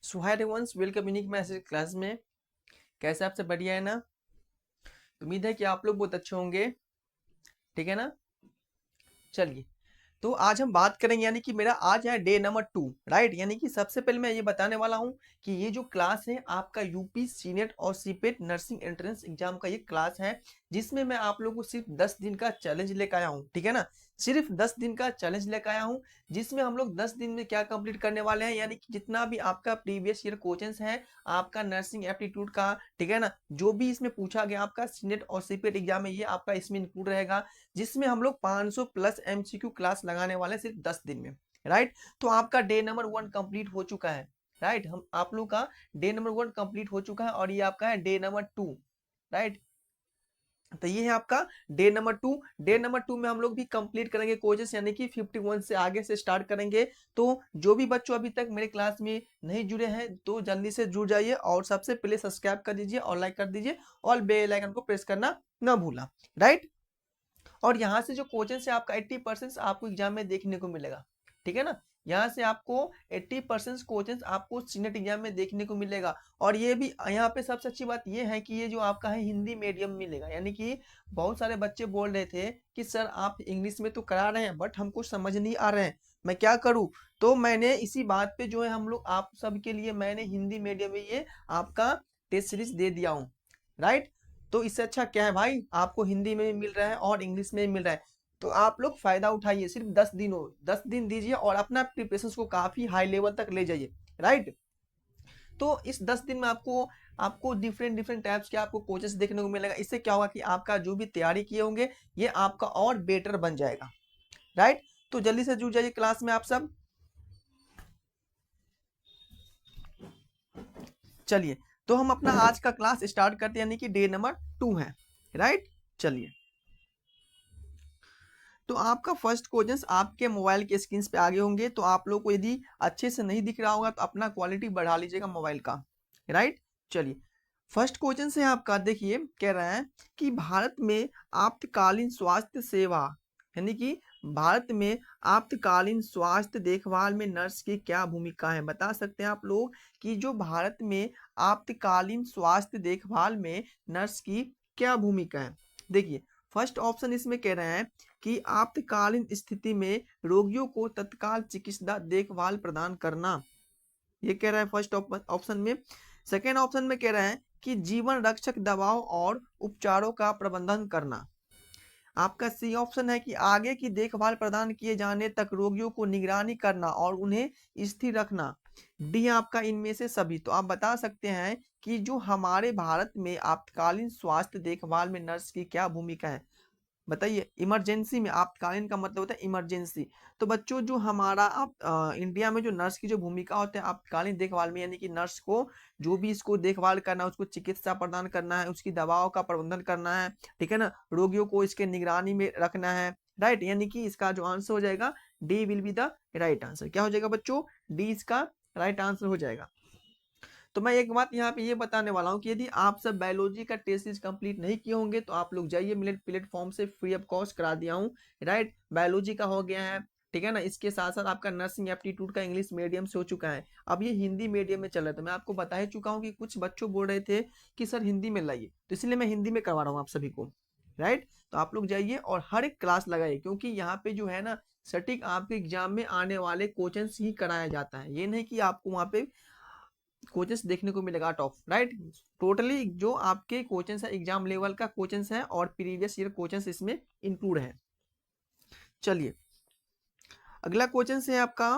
सो hi everyone, welcome unique message class में। कैसे आप सब बढ़िया है ना। उम्मीद है कि आप लोग बहुत अच्छे होंगे। ठीक है ना। चलिए, तो आज हम बात करेंगे यानी कि मेरा आज है डे नंबर 2, राइट। यानी कि सबसे पहले मैं ये बताने वाला हूँ कि ये जो क्लास है आपका यूपी सीनेट और सीपेट नर्सिंग एंट्रेंस एग्जाम का ये क्लास है, जिसमें मैं आप लोगों को सिर्फ 10 दिन का चैलेंज लेकर आया हूँ। ठीक है ना। सिर्फ 10 दिन का चैलेंज लेकर आया हूँ, जिसमें हम लोग 10 दिन में क्या कंप्लीट करने वाले हैं, यानी कि जितना भी आपका प्रीवियस ईयर क्वेश्चंस है आपका नर्सिंग एप्टीट्यूड का, ठीक है ना, जो भी इसमें पूछा गया आपका सीनेट और सीपेट एग्जाम में, ये आपका इसमें इंक्लूड रहेगा, जिसमें हम लोग 500 प्लस एमसीक्यू क्लास लगाने वाले हैं सिर्फ 10 दिन में, राइट। तो आपका डे नंबर 1 कंप्लीट हो चुका है, राइट। हम आप लोग का डे नंबर 1 कंप्लीट हो चुका है और ये आपका है डे नंबर 2, राइट। तो ये है आपका डे नंबर 2। डे नंबर 2 में हम लोग भी कंप्लीट करेंगे कोर्सेस, यानी कि 51 से आगे से स्टार्ट करेंगे। तो जो भी बच्चों अभी तक मेरे क्लास में नहीं जुड़े हैं तो जल्दी से जुड़ जाइए और सबसे पहले सब्सक्राइब कर दीजिए और लाइक कर दीजिए और बेल आइकन को प्रेस करना ना भूलना, राइट। और यहाँ से जो क्वेश्चन है आपका 80% आपको एग्जाम में देखने को मिलेगा। ठीक है ना। यहाँ से आपको 80% क्वेश्चन आपको सीनेट एग्जाम में देखने को मिलेगा। और ये भी यहाँ पे सबसे अच्छी बात ये है कि ये जो आपका है हिंदी मीडियम मिलेगा, यानी कि बहुत सारे बच्चे बोल रहे थे कि सर आप इंग्लिश में तो करा रहे हैं बट हमको समझ नहीं आ रहे हैं, मैं क्या करूँ। तो मैंने इसी बात पे जो है हम लोग आप सबके लिए मैंने हिंदी मीडियम में ये आपका टेस्ट सीरीज दे दिया हूँ, राइट। तो इससे अच्छा क्या है भाई, आपको हिंदी में भी मिल रहा है और इंग्लिश में भी मिल रहा है। तो आप लोग फायदा उठाइए, सिर्फ 10 दिन हो, 10 दिन दीजिए और अपना प्रिपरेशन को काफी हाई लेवल तक ले जाइए, राइट। तो इस 10 दिन में आपको आपको डिफरेंट डिफरेंट टाइप्स के आपको कोचेस देखने को मिलेगा। इससे क्या होगा कि आपका जो भी तैयारी किए होंगे ये आपका और बेटर बन जाएगा, राइट। तो जल्दी से जुड़ जाइए क्लास में आप सब। चलिए, तो हम अपना आज का क्लास स्टार्ट करते हैं, यानी कि डे नंबर 2 है, राइट। चलिए, तो आपका फर्स्ट क्वेश्चन आपके मोबाइल के स्क्रीन पे आगे होंगे। तो आप लोग को यदि अच्छे से नहीं दिख रहा होगा तो अपना क्वालिटी बढ़ा लीजिएगा मोबाइल का, राइट। चलिए, फर्स्ट क्वेश्चन से आपका देखिए, कह रहा है कि भारत में आपातकालीन स्वास्थ्य सेवा, यानी कि भारत में आपातकालीन स्वास्थ्य देखभाल में नर्स की क्या भूमिका है। बता सकते हैं आप लोग कि जो भारत में आपातकालीन स्वास्थ्य देखभाल में नर्स की क्या भूमिका है। देखिए, फर्स्ट ऑप्शन इसमें कह रहे हैं कि आपातकालीन स्थिति में रोगियों को तत्काल चिकित्सा देखभाल प्रदान करना, ये कह रहा है फर्स्ट ऑप्शन में। सेकेंड ऑप्शन में कह रहा है कि जीवन रक्षक दवाओं और उपचारों का प्रबंधन करना। आपका सी ऑप्शन है कि आगे की देखभाल प्रदान किए जाने तक रोगियों को निगरानी करना और उन्हें स्थिर रखना। डी आपका इनमें से सभी। तो आप बता सकते हैं कि जो हमारे भारत में आपातकालीन स्वास्थ्य देखभाल में नर्स की क्या भूमिका है। बताइए। इमरजेंसी में, आपातकालीन का मतलब होता है इमरजेंसी। तो बच्चों जो हमारा आप इंडिया में जो नर्स की जो भूमिका होता है आपातकालीन देखभाल में, यानी कि नर्स को जो भी इसको देखभाल करना है, उसको चिकित्सा प्रदान करना है, उसकी दवाओं का प्रबंधन करना है, ठीक है ना, रोगियों को इसके निगरानी में रखना है, राइट। यानी कि इसका जो आंसर हो जाएगा D will be the right answer. क्या हो जाएगा बच्चों, डी इसका राइट आंसर हो जाएगा। तो मैं एक बात यहाँ पे ये बताने वाला हूँ कि यदि आप सब बायोलॉजी का टेस्ट सीरीज कंप्लीट नहीं किए होंगे तो आप लोग जाइए, मिलेट प्लेटफॉर्म से फ्री ऑफ कॉस्ट करा दिया हूँ, राइट। बायोलॉजी का हो गया है, ठीक है ना। इसके साथ साथ आपका नर्सिंग एप्टीट्यूड का इंग्लिश मीडियम से हो चुका है, अब ये हिंदी मीडियम में चल रहा है। तो मैं आपको बता ही चुका हूँ कि कुछ बच्चों बोल रहे थे कि सर हिंदी में लाइए, तो इसलिए मैं हिंदी में करवा रहा हूँ आप सभी को, राइट। तो आप लोग जाइए और हर एक क्लास लगाइए, क्योंकि यहाँ पे जो है ना सटीक आपके एग्जाम में आने वाले क्वेश्चन ही कराया जाता है। ये नहीं कि आपको वहाँ पे कोचेस देखने को मिलेगा आउट ऑफ, राइट। टोटली जो आपके कोचेस है एग्जाम लेवल का कोचेस है और प्रीवियस ईयर कोचेस इसमें इंक्लूड है। चलिए, अगला क्वेश्चन है आपका।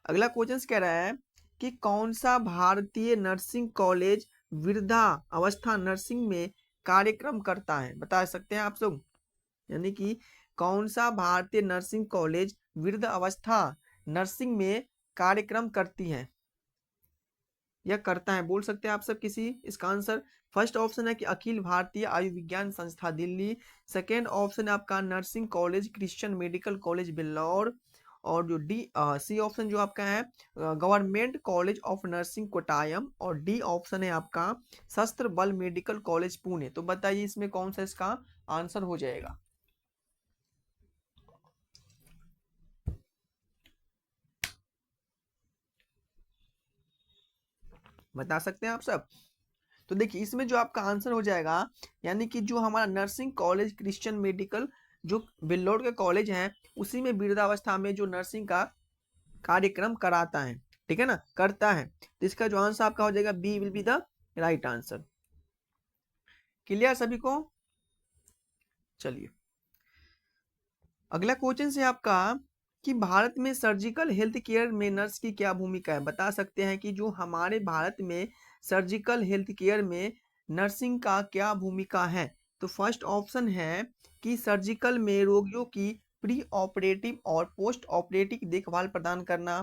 अगला क्वेश्चन कह रहा है कि कौन सा भारतीय नर्सिंग कॉलेज वृद्धा अवस्था नर्सिंग में कार्यक्रम करता है। बता सकते हैं आप लोग, यानी कि कौन सा भारतीय नर्सिंग कॉलेज वृद्ध अवस्था नर्सिंग में कार्यक्रम करती है या करता है, बोल सकते हैं आप सब किसी इसका आंसर। फर्स्ट ऑप्शन है कि अखिल भारतीय आयुर्विज्ञान संस्था दिल्ली। सेकेंड ऑप्शन है आपका nursing college Christian medical college Vellore. और जो डी सी ऑप्शन जो आपका है government college of nursing Kottayam. और डी ऑप्शन है आपका शस्त्र बल मेडिकल कॉलेज पुणे। तो बताइए इसमें कौन सा इसका आंसर हो जाएगा। बता सकते हैं आप सब। तो देखिए इसमें जो आपका आंसर हो जाएगा, यानी कि जो हमारा नर्सिंग कॉलेज क्रिश्चियन मेडिकल जो बिल्लौर के कॉलेज है, उसी में वृद्धावस्था में जो नर्सिंग का कार्यक्रम कराता है, ठीक है ना, करता है। तो इसका जो आंसर आपका हो जाएगा B will be the right answer. Clear सभी को? चलिए अगला क्वेश्चन है आपका कि भारत में सर्जिकल हेल्थ केयर में नर्स की क्या भूमिका है। बता सकते हैं कि जो हमारे भारत में सर्जिकल हेल्थ केयर में नर्सिंग का क्या भूमिका है। तो फर्स्ट ऑप्शन है कि सर्जिकल में रोगियों की प्री ऑपरेटिव और पोस्ट ऑपरेटिव देखभाल प्रदान करना,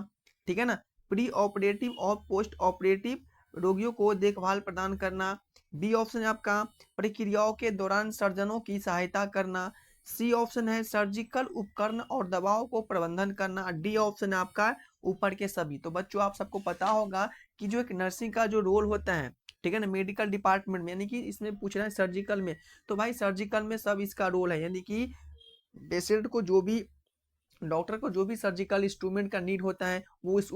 ठीक है ना, प्री ऑपरेटिव और पोस्ट ऑपरेटिव रोगियों को देखभाल प्रदान करना। बी ऑप्शन है आपका प्रक्रियाओं के दौरान सर्जनों की सहायता करना। सी ऑप्शन है सर्जिकल उपकरण और दवाओं को प्रबंधन करना। डी ऑप्शन है आपका ऊपर के सभी। तो बच्चों आप सबको पता होगा कि जो एक नर्सिंग का जो रोल होता है, ठीक है ना, मेडिकल डिपार्टमेंट में, यानी कि इसमें पूछ रहा है सर्जिकल में, तो भाई सर्जिकल में सब इसका रोल है, यानी कि पेशेंट को जो भी, डॉक्टर को जो भी सर्जिकल इंस्ट्रूमेंट का नीड होता है वो इस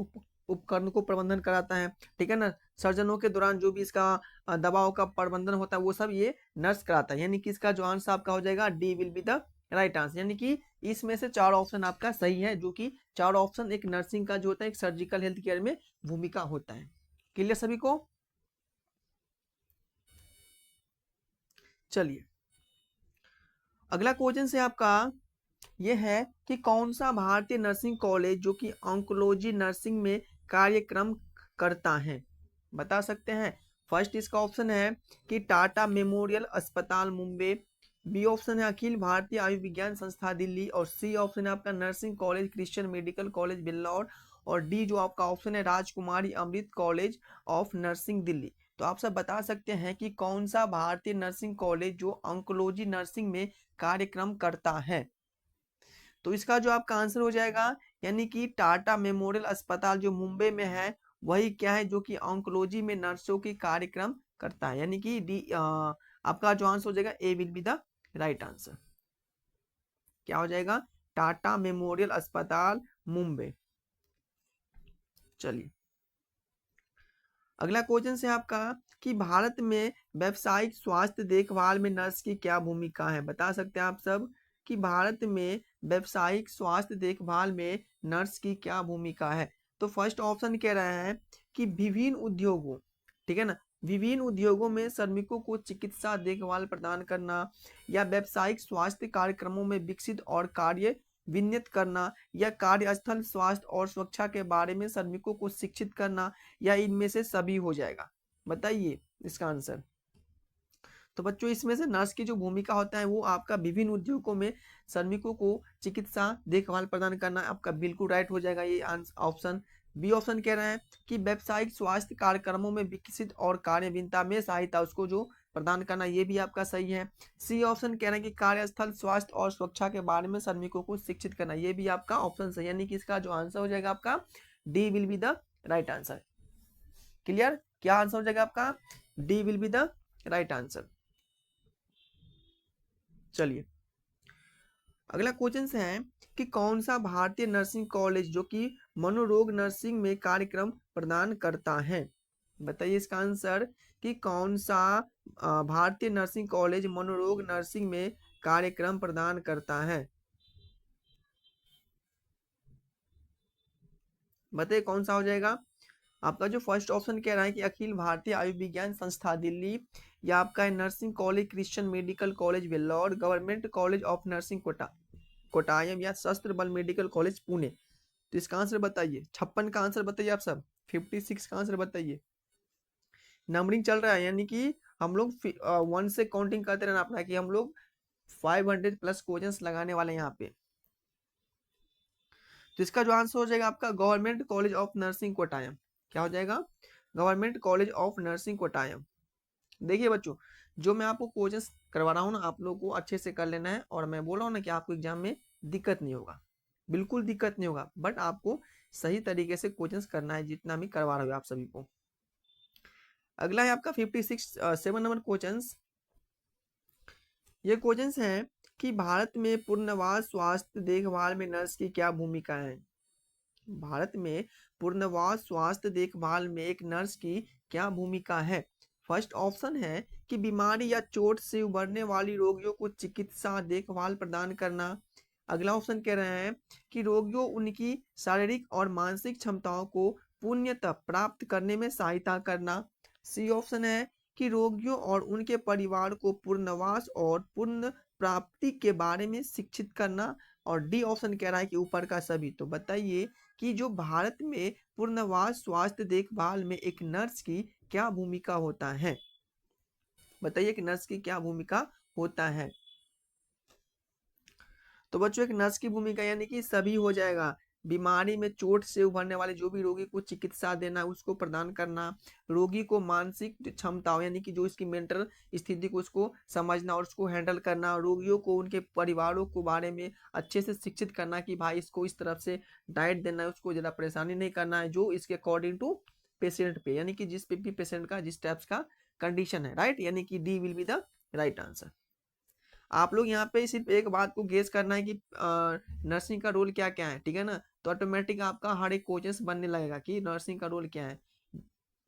उपकरण को प्रबंधन कराता है, ठीक है ना। सर्जनों के दौरान जो भी इसका दवाओं का प्रबंधन होता है वो सब ये नर्स कराता है, यानी कि इसका जो आंसर आपका हो जाएगा D will be the right answer. यानी कि इसमें से चार ऑप्शन आपका सही है, जो कि चार ऑप्शन एक नर्सिंग का जो होता है एक सर्जिकल हेल्थ केयर में भूमिका होता है। क्लियर सभी को? चलिए अगला क्वेश्चन है आपका ये है कि कौन सा भारतीय नर्सिंग कॉलेज जो कि ऑन्कोलॉजी नर्सिंग में कार्यक्रम करता है। बता सकते हैं। फर्स्ट इसका ऑप्शन है कि टाटा मेमोरियल अस्पताल मुंबई। बी ऑप्शन है अखिल भारतीय आयुर्विज्ञान संस्था दिल्ली। और सी ऑप्शन है आपका nursing college Christian medical college Vellore. और डी जो आपका ऑप्शन है Rajkumari Amrit college of nursing Delhi. तो आप सब बता सकते हैं कि कौन सा भारतीय नर्सिंग कॉलेज जो ऑन्कोलॉजी नर्सिंग में कार्यक्रम करता है। तो इसका जो आपका आंसर हो जाएगा, यानी कि टाटा मेमोरियल अस्पताल जो मुंबई में है वही क्या है, जो कि ऑन्कोलॉजी में नर्सों की कार्यक्रम करता है, यानी कि डी आपका जो आंसर हो जाएगा A will be the right answer. क्या हो जाएगा? टाटा मेमोरियल अस्पताल मुंबई। चलिए अगला क्वेश्चन है आपका कि भारत में व्यावसायिक स्वास्थ्य देखभाल में नर्स की क्या भूमिका है। बता सकते हैं आप सब कि भारत में व्यावसायिक स्वास्थ्य देखभाल में नर्स की क्या भूमिका है। तो फर्स्ट ऑप्शन कह रहे हैं कि विभिन्न उद्योगों, ठीक है ना, विभिन्न उद्योगों में श्रमिकों को चिकित्सा देखभाल प्रदान करना, या व्यावसायिक स्वास्थ्य कार्यक्रमों में विकसित और कार्य विन्यत करना, या कार्यस्थल स्वास्थ्य और सुरक्षा के बारे में श्रमिकों को शिक्षित करना, या इनमें से सभी हो जाएगा। बताइए इसका आंसर। तो बच्चों इसमें से नर्स की जो भूमिका होता है वो आपका विभिन्न उद्योगों में श्रमिकों को चिकित्सा देखभाल प्रदान करना आपका बिल्कुल राइट हो जाएगा ये ऑप्शन। बी ऑप्शन कह रहे हैं कि व्यावसायिक स्वास्थ्य कार्यक्रमों में विकसित और कार्यविन्ता में सहायता उसको जो प्रदान करना, ये भी आपका सही है। सी ऑप्शन कह रहे हैं कि कार्यस्थल स्वास्थ्य और सुरक्षा के बारे में श्रमिकों को शिक्षित करना, ये भी आपका ऑप्शन सही, यानी कि इसका जो आंसर हो जाएगा आपका D will be the right answer. Clear? क्या आंसर हो जाएगा आपका? D will be the right answer. चलिए अगला क्वेश्चन है कि कौन सा भारतीय नर्सिंग कॉलेज जो कि मनोरोग नर्सिंग में कार्यक्रम प्रदान करता है। बताइए इसका आंसर कि कौन सा भारतीय नर्सिंग कॉलेज मनोरोग नर्सिंग में कार्यक्रम प्रदान करता है। बताइए कौन सा हो जाएगा आपका। जो फर्स्ट ऑप्शन कह रहा है कि अखिल भारतीय आयुर्विज्ञान संस्था दिल्ली, या आपका है nursing college Christian medical college Vellore, government college of nursing Kottayam, या शस्त्र बल मेडिकल कॉलेज पुणे। तो इसका आंसर बताइए। 56 का आंसर बताइए आप सब। 56 का आंसर बताइए। नंबरिंग चल रहा है, यानी कि हम लोग 1 से काउंटिंग करते रहना अपना, कि हम लोग 500 प्लस क्वेश्चंस लगाने वाले हैं यहाँ पे। तो इसका जो आंसर हो जाएगा आपका government college of nursing Kottayam. क्या हो जाएगा? Government college of nursing Kottayam. देखिए बच्चों, जो मैं आपको क्वेश्चंस करवा रहा हूँ ना, आप लोगों को अच्छे से कर लेना है। और मैं बोल रहा हूँ ना कि आपको एग्जाम में दिक्कत नहीं होगा, बिल्कुल दिक्कत नहीं होगा, बट आपको सही तरीके से क्वेश्चंस करना है जितना भी करवा रहा हूँ आप सभी को। अगला है आपका 7 नंबर क्वेश्चंस। ये क्वेश्चंस है कि भारत में पुनर्वास स्वास्थ्य देखभाल में नर्स की क्या भूमिका है। भारत में पुनर्वास स्वास्थ्य देखभाल में एक नर्स की क्या भूमिका है? फर्स्ट ऑप्शन है कि बीमारी या चोट से उबरने वाली रोगियों को चिकित्सा देखभाल प्रदान करना। अगला ऑप्शन कह रहे हैं कि रोगियों उनकी शारीरिक और मानसिक क्षमताओं को पूर्णतः प्राप्त करने में सहायता करना। सी ऑप्शन है कि रोगियों और उनके परिवार को पुनर्वास और पुनः प्राप्ति के बारे में शिक्षित करना। और डी ऑप्शन कह रहा है कि ऊपर का सभी। तो बताइए कि जो भारत में पुनर्वास स्वास्थ्य देखभाल में एक नर्स की क्या भूमिका होता है? बताइए कि नर्स की क्या भूमिका होता है? तो बच्चों एक नर्स की भूमिका यानी कि सभी हो जाएगा। बीमारी में चोट से उभरने वाले जो भी रोगी को चिकित्सा देना, उसको प्रदान करना, रोगी को मानसिक क्षमताओं यानी कि जो इसकी मेंटल स्थिति को उसको समझना और उसको हैंडल करना, रोगियों को उनके परिवारों को बारे में अच्छे से शिक्षित करना कि भाई इसको इस तरफ से डाइट देना है, उसको ज़्यादा परेशानी नहीं करना है, जो इसके अकॉर्डिंग टू पेशेंट पे यानी कि जिस पे भी पेशेंट का जिस टाइप्स का कंडीशन है, राइट, यानी कि D will be the right answer. आप लोग यहाँ पे सिर्फ एक बात को गेस करना है कि नर्सिंग का रोल क्या क्या है, ठीक है ना? तो ऑटोमेटिक आपका हर एक क्वेश्चन बनने लगेगा कि नर्सिंग का रोल क्या है।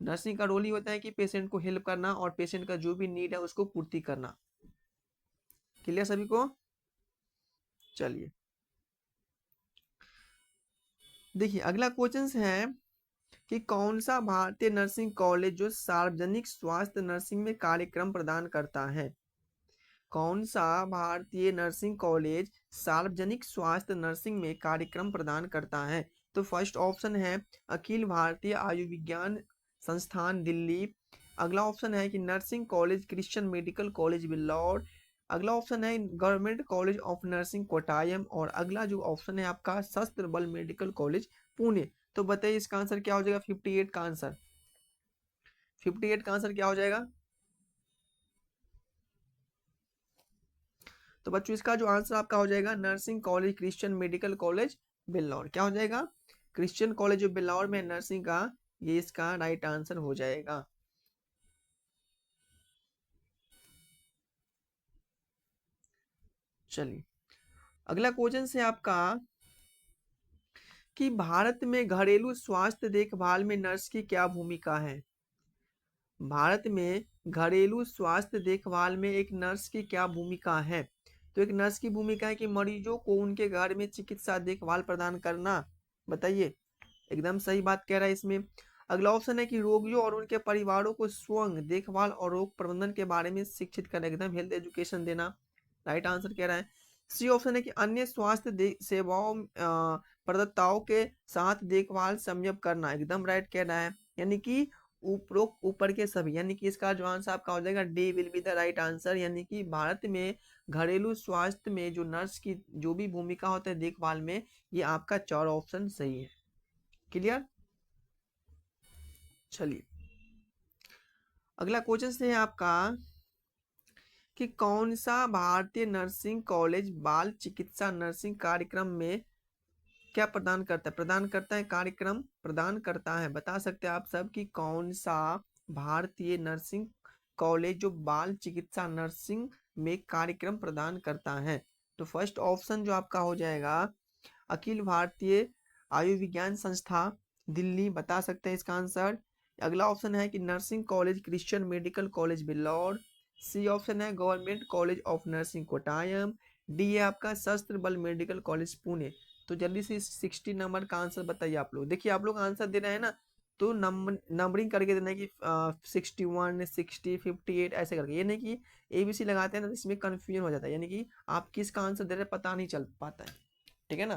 नर्सिंग का रोल ही होता है कि पेशेंट को हेल्प करना और पेशेंट का जो भी नीड है उसको पूर्ति करना। क्लियर सभी को? चलिए देखिए अगला क्वेश्चन है कि कौन सा भारतीय नर्सिंग कॉलेज जो सार्वजनिक स्वास्थ्य नर्सिंग में कार्यक्रम प्रदान करता है? कौन सा भारतीय नर्सिंग कॉलेज सार्वजनिक स्वास्थ्य नर्सिंग में कार्यक्रम प्रदान करता है? तो फर्स्ट ऑप्शन है अखिल भारतीय आयुर्विज्ञान संस्थान दिल्ली। अगला ऑप्शन है कि nursing college Christian medical college Vellore. अगला ऑप्शन है government college of nursing Kottayam. और अगला जो ऑप्शन है आपका शस्त्र बल मेडिकल कॉलेज पुणे। तो बताइए इसका आंसर क्या हो जाएगा? 58 का आंसर, 58 का आंसर क्या हो जाएगा? तो बच्चों इसका जो आंसर आपका हो जाएगा nursing college Christian medical college Vellore. क्या हो जाएगा? क्रिश्चियन कॉलेज ऑफ बिल्लौर में नर्सिंग का ये इसका राइट आंसर हो जाएगा। चलिए अगला क्वेश्चन है आपका कि भारत में घरेलू स्वास्थ्य देखभाल में नर्स की क्या भूमिका है? भारत में घरेलू स्वास्थ्य देखभाल में एक नर्स की क्या भूमिका है? तो एक नर्स की भूमिका है कि मरीजों को उनके घर में चिकित्सा देखभाल प्रदान करना। बताइए एकदम सही बात कह रहा है इसमें। अगला ऑप्शन है कि रोगियों और उनके परिवारों को स्वयं देखभाल और रोग प्रबंधन के बारे में शिक्षित करना, एकदम हेल्थ एजुकेशन देना। राइट आंसर कह रहा है। सी ऑप्शन है कि अन्य स्वास्थ्य सेवाओं प्रदाताओं के साथ देखभाल संयम करना, एकदम राइट कह रहा है। यानी कि उपरोक्त ऊपर के सभी, यानी कि इसका जो आंसर आपका हो जाएगा D will be the right answer. यानी कि भारत में घरेलू स्वास्थ्य में जो नर्स की जो भी भूमिका होता है देखभाल में, ये आपका 4 ऑप्शन सही है। क्लियर? चलिए अगला क्वेश्चन है आपका कि कौन सा भारतीय नर्सिंग कॉलेज बाल चिकित्सा नर्सिंग कार्यक्रम में क्या प्रदान करता है? प्रदान करता है, कार्यक्रम प्रदान करता है। बता सकते हैं आप सब कि कौन सा भारतीय नर्सिंग कॉलेज जो बाल चिकित्सा नर्सिंग में कार्यक्रम प्रदान करता है? तो फर्स्ट ऑप्शन जो आपका हो जाएगा अखिल भारतीय आयुर्विज्ञान संस्था दिल्ली। बता सकते हैं इसका आंसर। अगला ऑप्शन है कि nursing college Christian medical college Vellore. C option है government college of nursing Kottayam. D है आपका शस्त्र बल मेडिकल कॉलेज पुणे। तो जल्दी से 60 नंबर का आंसर बताइए आप लोग। देखिए आप लोग आंसर दे रहे हैं ना, तो नंबरिंग करके देना है कि 61 60 58 ऐसे करके, ये नहीं कि ABC लगाते हैं ना तो इसमें कंफ्यूजन हो जाता है, यानी कि आप किसका आंसर दे रहे हैं पता नहीं चल पाता है, ठीक है ना?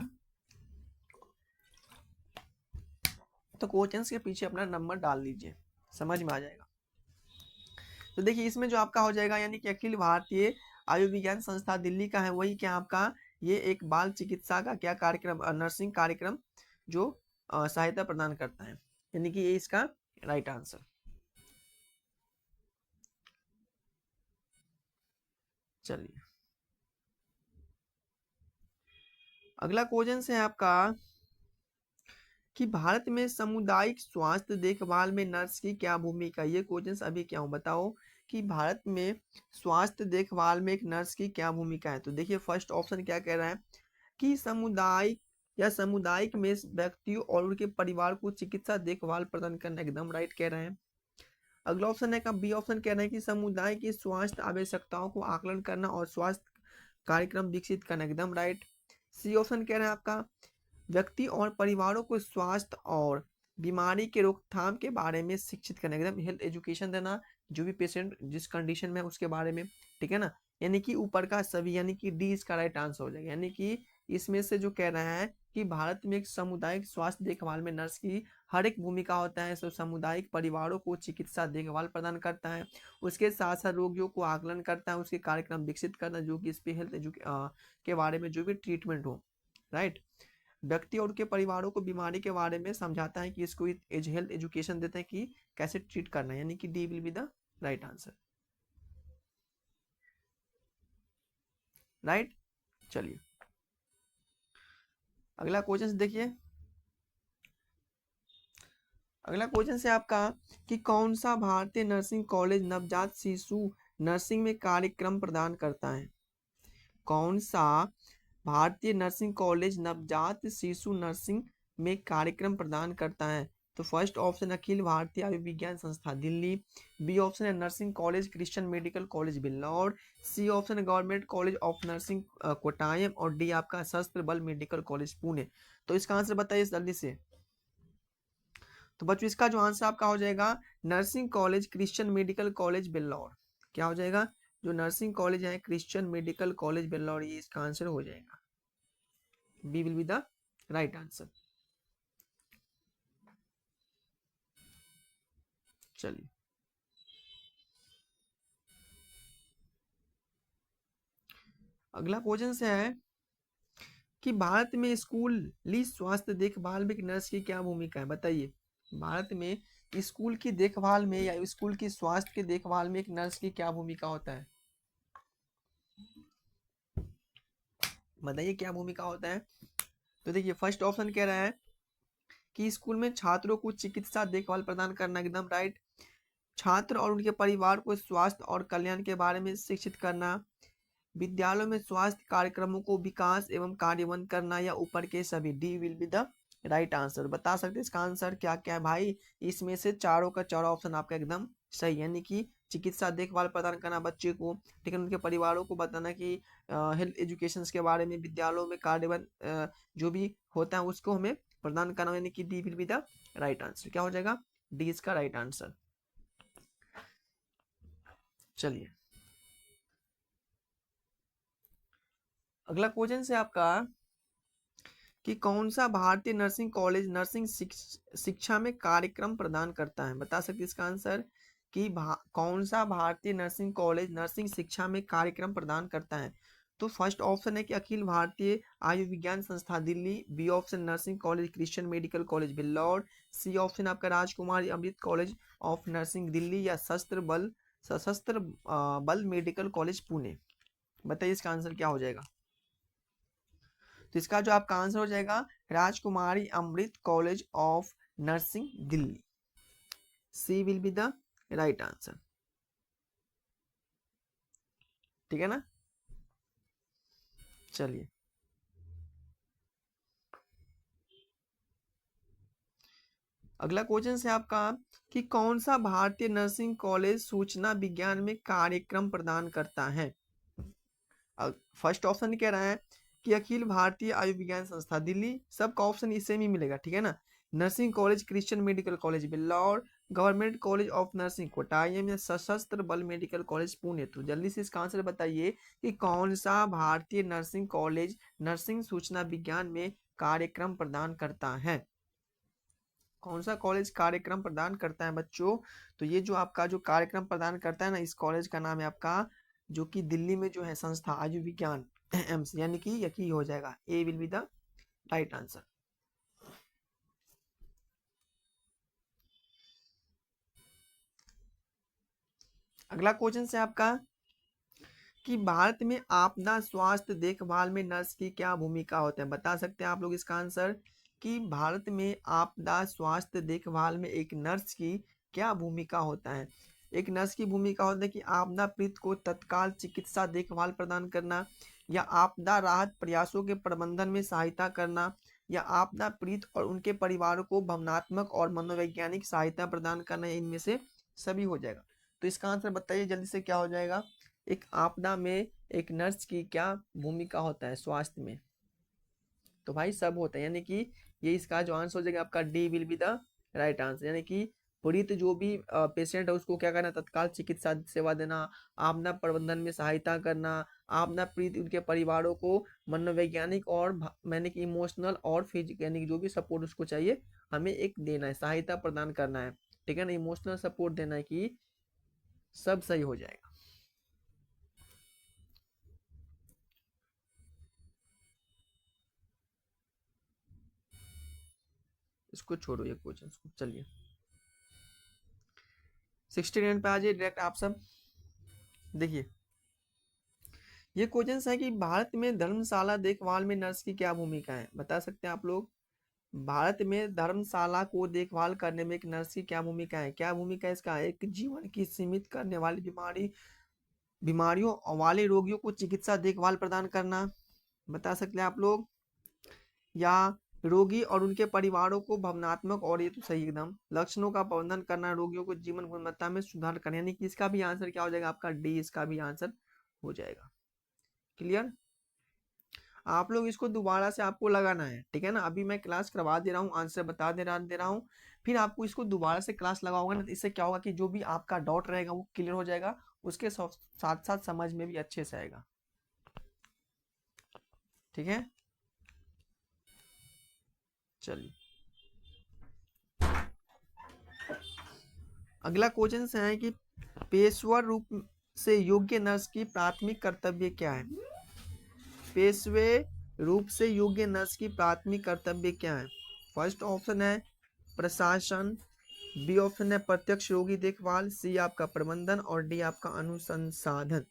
तो क्वेश्चन के पीछे अपना नंबर डाल लीजिए, समझ में आ जाएगा। तो देखिए इसमें जो आपका हो जाएगा यानी कि अखिल भारतीय आयुर्विज्ञान संस्था दिल्ली का है, वही क्या आपका ये एक बाल चिकित्सा का क्या कार्यक्रम, नर्सिंग कार्यक्रम जो सहायता प्रदान करता है, यानी कि ये इसका राइट आंसर। चलिए अगला क्वेश्चन है आपका कि भारत में सामुदायिक स्वास्थ्य देखभाल में नर्स की क्या भूमिका? ये क्वेश्चन अभी क्या हो बताओ कि भारत में स्वास्थ्य देखभाल में एक नर्स की क्या भूमिका है? तो देखिए फर्स्ट ऑप्शन क्या कह रहा है कि सामुदायिक या सामुदायिक में व्यक्तियों और उनके परिवार को चिकित्सा देखभाल प्रदान करना, एकदम राइट कह रहे हैं। अगला ऑप्शन है का बी ऑप्शन कह रहे हैं कि समुदाय की स्वास्थ्य आवश्यकताओं को आकलन करना और स्वास्थ्य कार्यक्रम विकसित करना, एकदम राइट। सी ऑप्शन कह रहे हैं आपका व्यक्ति और परिवारों को स्वास्थ्य और बीमारी के रोकथाम के बारे में शिक्षित करना, एकदम हेल्थ एजुकेशन देना, जो भी पेशेंट जिस कंडीशन में है उसके बारे में, ठीक है ना। यानी कि ऊपर का सभी, यानी कि डी इसका राइट आंसर हो जाएगा। यानी कि इसमें से जो कह रहा है कि भारत में एक सामुदायिक स्वास्थ्य देखभाल में नर्स की हर एक भूमिका होता है। सो सामुदायिक परिवारों को चिकित्सा देखभाल प्रदान करता है, उसके साथ साथ रोगियों को आकलन करता है, उसके कार्यक्रम विकसित करना जो कि इस पे हेल्थ के बारे में जो भी ट्रीटमेंट हो, राइट। व्यक्ति और उनके परिवारों को बीमारी के बारे में समझाता है कि इसको हेल्थ एजुकेशन देते हैं कि कैसे ट्रीट करना है, यानी कि D will be the right answer, right. चलिए अगला क्वेश्चन देखिए। अगला क्वेश्चन है आपका कि कौन सा भारतीय नर्सिंग कॉलेज नवजात शिशु नर्सिंग में कार्यक्रम प्रदान करता है। कौन सा भारतीय नर्सिंग कॉलेज नवजात शिशु नर्सिंग में कार्यक्रम प्रदान करता है। तो फर्स्ट ऑप्शन अखिल भारतीय आयुर्विज्ञान संस्था दिल्ली, बी ऑप्शन है nursing college Christian medical college Vellore, C option है government college of nursing Kottayam, और डी आपका सशस्त्र बल मेडिकल कॉलेज पुणे। तो इसका आंसर बताइए जल्दी से। तो बच्चों इसका जो आंसर आपका हो जाएगा nursing college Christian medical college Vellore. क्या हो जाएगा, जो नर्सिंग कॉलेज है क्रिश्चियन मेडिकल कॉलेज बिल्लौर, ये इसका आंसर हो जाएगा। B will be the right answer. चलिए अगला क्वेश्चन से है कि भारत में स्कूली स्वास्थ्य देखभाल में एक नर्स की क्या भूमिका है, बताइए। भारत में स्कूल की देखभाल में या स्कूल की स्वास्थ्य की देखभाल में एक नर्स की क्या भूमिका होता है, बताइए क्या भूमिका होता है। तो देखिए फर्स्ट ऑप्शन कह रहा है कि स्कूल में छात्रों को चिकित्सा देखभाल प्रदान करना, एकदम राइट। छात्र और उनके परिवार को स्वास्थ्य और कल्याण के बारे में शिक्षित करना, विद्यालयों में स्वास्थ्य कार्यक्रमों को विकास एवं कार्यान्वयन करना, या ऊपर के सभी, D will be the right answer. बता सकते हैं इसका आंसर क्या क्या है भाई। इसमें से चारों का चारों ऑप्शन आपका एकदम सही, यानी कि चिकित्सा देखभाल प्रदान करना बच्चे को, ठीक है, उनके परिवारों को बताना कि हेल्थ एजुकेशन के बारे में, विद्यालयों में कार्यान्वयन जो भी होता है उसको हमें प्रदान करना, यानी कि D will be the right answer. क्या हो जाएगा, डी इसका राइट आंसर। चलिए अगला क्वेश्चन से आपका कि कौन सा भारतीय नर्सिंग कॉलेज नर्सिंग शिक्षा में कार्यक्रम प्रदान करता है, बता सकते इसका आंसर कि कौन सा भारतीय नर्सिंग कॉलेज नर्सिंग शिक्षा में कार्यक्रम प्रदान करता है। तो फर्स्ट ऑप्शन है कि अखिल भारतीय आयुर्विज्ञान संस्था Delhi, B option nursing college Christian medical college Vellore, C option आपका Rajkumari Amrit college of nursing Delhi, या सशस्त्र बल मेडिकल कॉलेज पुणे। बताइए इसका आंसर क्या हो जाएगा। तो इसका जो आपका आंसर हो जाएगा Rajkumari Amrit college of nursing Delhi, C will be the right answer, ठीक है ना। चलिए अगला क्वेश्चन है आपका कि कौन सा भारतीय नर्सिंग कॉलेज सूचना विज्ञान में कार्यक्रम प्रदान करता है। फर्स्ट ऑप्शन कह रहा है कि अखिल भारतीय आयुर्विज्ञान संस्था दिल्ली, सबका ऑप्शन इससे ही मिलेगा, ठीक है ना। Nursing college Christian medical college Vellore, government college of nursing Kottayam, या सशस्त्र बल मेडिकल कॉलेज पुणे। तो जल्दी से इसका आंसर बताइए कि कौन सा भारतीय नर्सिंग कॉलेज नर्सिंग सूचना विज्ञान में कार्यक्रम प्रदान करता है। कौन सा कॉलेज कार्यक्रम प्रदान करता है बच्चों। तो ये जो आपका जो कार्यक्रम प्रदान करता है ना, इस कॉलेज का नाम है आपका, जो कि दिल्ली में जो है संस्था आयुर्विज्ञान एम्स, यानी कि यही हो जाएगा, A will be the right answer. अगला क्वेश्चन है आपका कि भारत में आपदा स्वास्थ्य देखभाल में नर्स की क्या भूमिका होता है, बता सकते हैं आप लोग इसका आंसर कि भारत में आपदा स्वास्थ्य देखभाल में एक नर्स की क्या भूमिका होता है। एक नर्स की भूमिका होता है कि आपदा पीड़ित को तत्काल चिकित्सा देखभाल प्रदान करना, या आपदा राहत प्रयासों के प्रबंधन में सहायता करना, या आपदा पीड़ित और उनके परिवारों को भावनात्मक और मनोवैज्ञानिक सहायता प्रदान करना, इनमें से सभी हो जाएगा। तो इसका आंसर बताइए जल्दी से, क्या हो जाएगा? एक आपदा में एक नर्स की क्या भूमिका होता है स्वास्थ्य में? तो भाई सब होता है, यानी कि ये इसका जो आंसर हो जाएगा आपका D will be the right answer. यानी कि पीड़ित जो भी पेशेंट है उसको क्या करना, तत्काल चिकित्सा सेवा देना, आपदा प्रबंधन में सहायता करना, आपदा पीड़ित उनके परिवारों को मनोवैज्ञानिक और मैंने कि इमोशनल और फिजिक यानी कि जो भी सपोर्ट उसको चाहिए हमें एक देना है, सहायता प्रदान करना है, ठीक है ना, इमोशनल सपोर्ट देना है, कि सब सही हो जाएगा। इसको छोड़ो ये क्वेश्चन को, चलिए 69 पे आ जाइए डायरेक्ट आप सब। देखिए ये क्वेश्चन है कि भारत में धर्मशाला देखभाल में नर्स की क्या भूमिका है, बता सकते हैं आप लोग? भारत में धर्मशाला को देखभाल करने में एक नर्स की क्या भूमिका है? क्या भूमिका है इसका? एक जीवन की सीमित करने वाली बीमारियों वाले रोगियों को चिकित्सा देखभाल प्रदान करना, बता सकते हैं आप लोग? या रोगी और उनके परिवारों को भावनात्मक और, ये तो सही एकदम, लक्षणों का प्रबंधन करना, रोगियों को जीवन गुणवत्ता में सुधार करना, यानी कि इसका भी आंसर क्या हो जाएगा आपका? डी, इसका भी आंसर हो जाएगा। क्लियर? आप लोग इसको दोबारा से आपको लगाना है, ठीक है ना? अभी मैं क्लास करवा दे रहा हूँ, आंसर बता दे रहा हूँ, फिर आपको इसको दोबारा से क्लास लगाओगे ना, तो इससे क्या होगा कि जो भी आपका डाउट रहेगा वो क्लियर हो जाएगा, उसके साथ साथ समझ में भी अच्छे से आएगा, ठीक है? चलिए अगला क्वेश्चन है कि पेशेवर रूप से योग्य नर्स की प्राथमिक कर्तव्य क्या है? पेशवे रूप से योग्य नर्स की प्राथमिक कर्तव्य क्या है? फर्स्ट ऑप्शन है प्रशासन, बी ऑप्शन है प्रत्यक्ष रोगी देखभाल, सी आपका प्रबंधन और डी आपका अनुसंधान।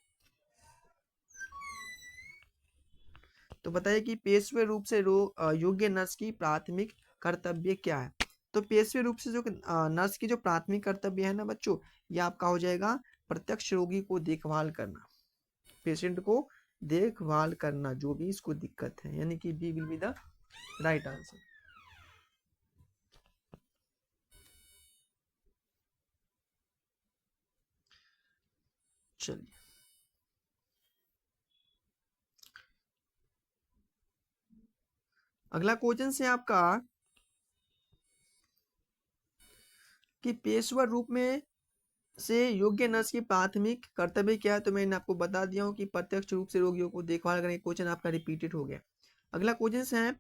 तो बताइए कि पेशवे रूप से योग्य नर्स की प्राथमिक कर्तव्य क्या है? तो पेशवे रूप से जो नर्स की जो प्राथमिक कर्तव्य है ना बच्चों, ये आपका हो जाएगा प्रत्यक्ष रोगी को देखभाल करना, पेशेंट को देखभाल करना जो भी इसको दिक्कत है, यानी कि B will be the right answer. चलिए अगला क्वेश्चन से आपका कि पेशेवर रूप में से योग्य नर्स की प्राथमिक कर्तव्य क्या है? तो मैंने आपको बता दिया हूँ कि प्रत्यक्ष रूप से रोगियों को देखभाल करने, क्वेश्चन आपका रिपीटेड हो गया। अगला क्वेश्चन है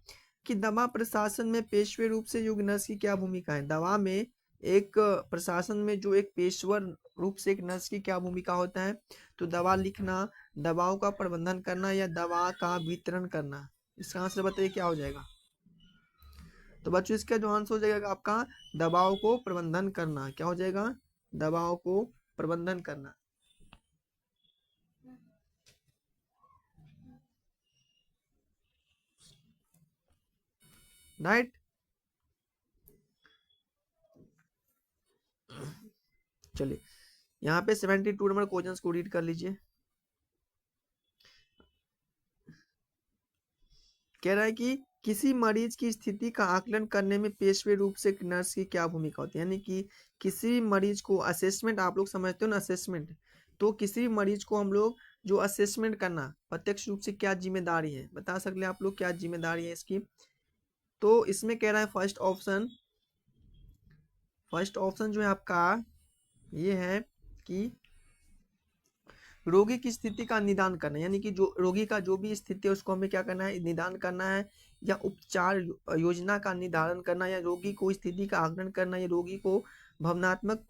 कि दवा प्रशासन में पेशेवर रूप से योग्य नर्स की क्या भूमिका है? दवा में एक प्रशासन में जो एक पेशेवर रूप से एक नर्स की क्या भूमिका होता है? तो दवा लिखना, दवाओं का प्रबंधन करना या दवा का वितरण करना, इसका आंसर बताइए क्या हो जाएगा? तो बच्चों इसका जो आंसर हो जाएगा आपका दवाओं को प्रबंधन करना, क्या हो जाएगा? दवाओं को प्रबंधन करना। राइट? चलिए यहाँ पे 72 नंबर क्वेश्चन को रीड कर लीजिए। कह रहा है कि किसी मरीज की स्थिति का आकलन करने में पेशवे रूप से नर्स की क्या भूमिका होती है? यानी कि किसी मरीज को असेसमेंट, आप लोग समझते हो ना असेसमेंट, तो किसी भी मरीज को हम लोग जो असेसमेंट करना, प्रत्यक्ष रूप से क्या जिम्मेदारी है, बता सकते हैं आप लोग क्या जिम्मेदारी है इसकी? तो इसमें कह रहा है फर्स्ट ऑप्शन जो है आपका ये है कि रोगी की स्थिति का निदान करना, यानी कि जो रोगी का जो भी स्थिति है उसको हमें क्या करना है? निदान करना है, या उपचार योजना का निर्धारण करना, या रोगी को स्थिति का आकलन करना, या रोगी को भावनात्मक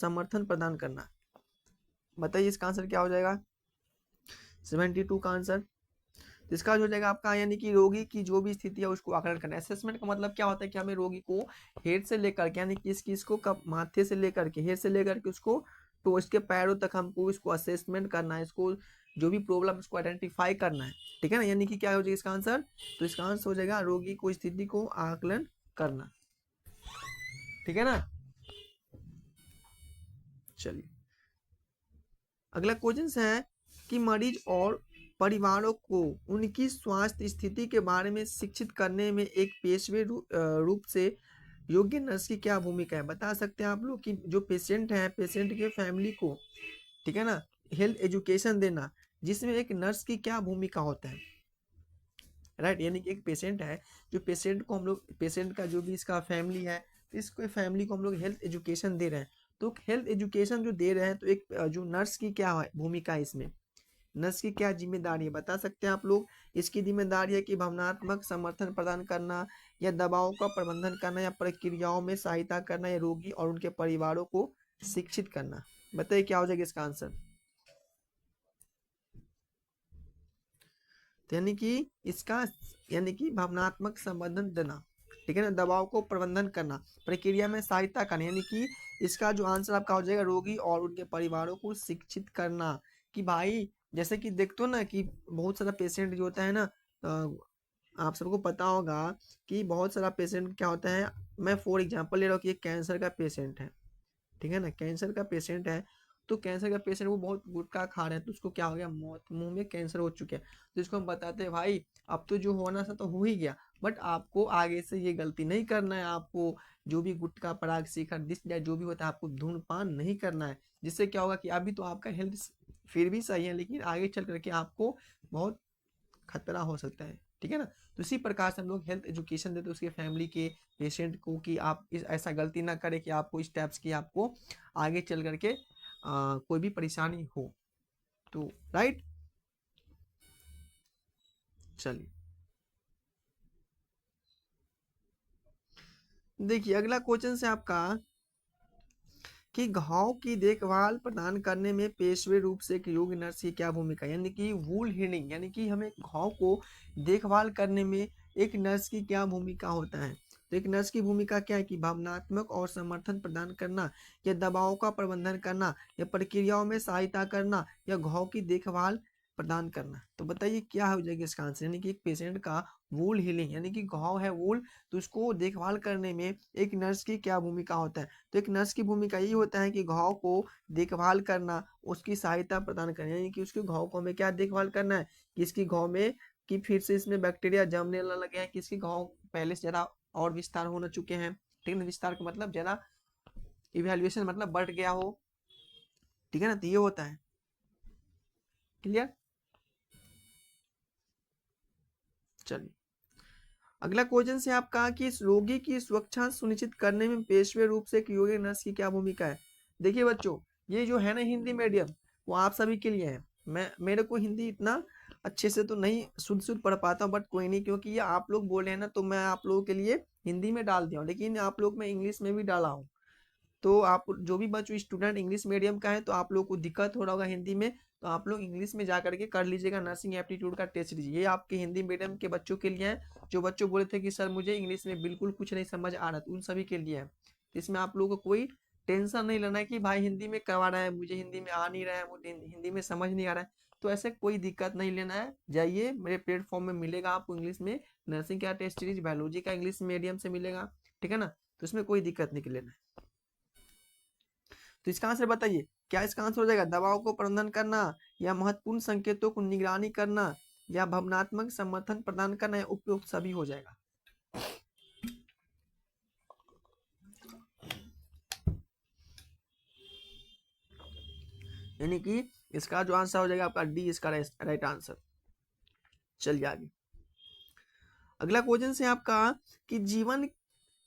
समर्थन प्रदान करना। बताइए इसका आंसर क्या हो जाएगा? 72 का आंसर। तो इसका जो हो जाएगा आपका, यानी कि रोगी की जो भी स्थिति है उसको आकलन करना। असेसमेंट का मतलब क्या होता है कि हमें रोगी को हेड से लेकर के, यानी कि इसको कब माथे से लेकर के, हेड से लेकर के उसको तो इसके पैरों तक हमको इसको असेसमेंट करना है, इसको जो भी प्रॉब्लम उसको आइडेंटिफाई करना है, ठीक है ना? यानी कि क्या हो जाएगा इसका आंसर? तो इसका आंसर हो जाएगा रोगी को स्थिति को आकलन करना, ठीक है ना? चलिए अगला क्वेश्चन है कि मरीज और परिवारों को उनकी स्वास्थ्य स्थिति के बारे में शिक्षित करने में एक पेशवे रूप से योग्य नर्स की क्या भूमिका है? बता सकते हैं आप लोग कि जो पेशेंट है, पेशेंट के फैमिली को, ठीक है ना, हेल्थ एजुकेशन देना, जिसमें एक नर्स की क्या भूमिका होता है, राइट। यानी कि एक पेशेंट है, जो पेशेंट को हम लोग, पेशेंट का जो भी इसका फैमिली है, इसको फैमिली को हम लोग हेल्थ एजुकेशन दे रहे हैं। तो हेल्थ एजुकेशन जो दे रहे हैं, तो एक जो नर्स की क्या है भूमिका है इसमें, नर्स की क्या जिम्मेदारी है, बता सकते हैं आप लोग? इसकी जिम्मेदारी है कि भावनात्मक समर्थन प्रदान करना, या दबाव का प्रबंधन करना, या प्रक्रियाओं में सहायता करना, या रोगी और उनके परिवारों को शिक्षित करना। बताइए क्या हो जाएगा इसका आंसर? तो यानी कि इसका, यानी कि भावनात्मक संबंधन देना, ठीक है ना, दबाव को प्रबंधन करना, प्रक्रिया में सहायता करना, यानी कि इसका जो आंसर आपका हो जाएगा रोगी और उनके परिवारों को शिक्षित करना। कि भाई जैसे कि देखते हो ना कि बहुत सारा पेशेंट जो होता है ना, आप सबको पता होगा कि बहुत सारा पेशेंट क्या होता है, मैं फॉर एग्जांपल ले रहा हूँ कि एक कैंसर का पेशेंट है, ठीक है ना, कैंसर का पेशेंट है। तो कैंसर का पेशेंट वो बहुत गुटखा खा रहे हैं, तो उसको क्या हो गया, मौत, मुंह में कैंसर हो चुके हैं। तो इसको हम बताते हैं भाई अब तो जो होना था तो हो ही गया, बट आपको आगे से ये गलती नहीं करना है। आपको जो भी गुटखा, पराग, शिखर, दिस या जो भी होता है, आपको धूम्रपान नहीं करना है। जिससे क्या होगा कि अभी तो आपका हेल्थ फिर भी सही है, लेकिन आगे चल करके आपको बहुत खतरा हो सकता है, ठीक है ना। तो इसी प्रकार से हम लोग हेल्थ एजुकेशन देते हैं उसके फैमिली के, पेशेंट को, कि आप इस ऐसा गलती ना करें कि आपको इस टाइप्स की आपको आगे चल करके कोई भी परेशानी हो। तो राइट, चलिए देखिए अगला क्वेश्चन से आपका, कि घाव की देखभाल प्रदान करने में पेशवे रूप से एक योग्य नर्स की क्या भूमिका है? यानी कि वूल हीलिंग, यानी कि हमें घाव को देखभाल करने में एक नर्स की क्या भूमिका होता है? तो एक नर्स की भूमिका क्या है कि भावनात्मक और समर्थन प्रदान करना, या दबाव का प्रबंधन करना, या प्रक्रियाओं में सहायता करना, या घाव की देखभाल प्रदान करना। तो बताइए क्या हो जाएगी इसका आंसर? यानी कि एक पेशेंट का वूल हीलिंग, यानी कि घाव है वूल, तो उसको देखभाल करने में एक नर्स की क्या भूमिका होता है? तो एक नर्स की भूमिका यही होता है कि घाव को देखभाल करना, उसकी सहायता प्रदान करना, यानी कि उसके घाव को हमें क्या देखभाल करना है कि इसकी घाव में, कि फिर से इसमें बैक्टीरिया जमने न लगे हैं, कि इसके घाव पहले से ज़्यादा और विस्तार होने चुके हैं, ठीक है। विस्तार का मतलब ज़्यादा, इवेल्युएशन मतलब बढ़ गया हो, ठीक है ना। तो ये होता है, क्लियर। चलिए अगला क्वेश्चन से आपका, कि इस रोगी की सुरक्षा सुनिश्चित करने में पेशवे रूप से एक योग्य नर्स की क्या भूमिका है? देखिए बच्चों, ये जो है ना हिंदी मीडियम, वो आप सभी के लिए है। मेरे को हिंदी इतना अच्छे से तो नहीं शुद्ध शुद्ध पढ़ पाता हूँ, बट कोई नहीं, क्योंकि ये आप लोग बोले हैं ना, तो मैं आप लोगों के लिए हिंदी में डाल दिया हूँ, लेकिन आप लोग मैं इंग्लिश में भी डाला हूँ। तो आप जो भी बच्चों स्टूडेंट इंग्लिश मीडियम का है, तो आप लोग को दिक्कत हो रहा होगा हिंदी में, तो आप लोग इंग्लिश में जा करके कर लीजिएगा, नर्सिंग एप्टीट्यूड का टेस्ट लीजिए। ये आपके हिंदी मीडियम के बच्चों के लिए है, जो बच्चों बोले थे कि सर मुझे इंग्लिश में बिल्कुल कुछ नहीं समझ आ रहा, तो उन सभी के लिए है। इसमें आप लोगों को कोई टेंशन नहीं लेना है कि भाई हिंदी में करवा रहा है, मुझे हिंदी में आ नहीं रहा है, मुझे हिंदी में समझ नहीं आ रहा है। तो ऐसे कोई दिक्कत नहीं लेना है, जाइए मेरे प्लेटफॉर्म में मिलेगा आपको इंग्लिश में नर्सिंग का टेस्ट सीरीज, बायोलॉजी का इंग्लिश मीडियम से मिलेगा, ठीक है ना। तो इसमें कोई दिक्कत नहीं लेना है। तो इसका आंसर बताइए, क्या इसका आंसर हो जाएगा दबाव को प्रबंधन करना, या महत्वपूर्ण संकेतों को निगरानी करना, या भावनात्मक समर्थन प्रदान करना, या उपयुक्त सभी हो जाएगा? यानी कि इसका जो आंसर हो जाएगा आपका डी, इसका राइट आंसर। चलिए आगे अगला क्वेश्चन से आपका, कि जीवन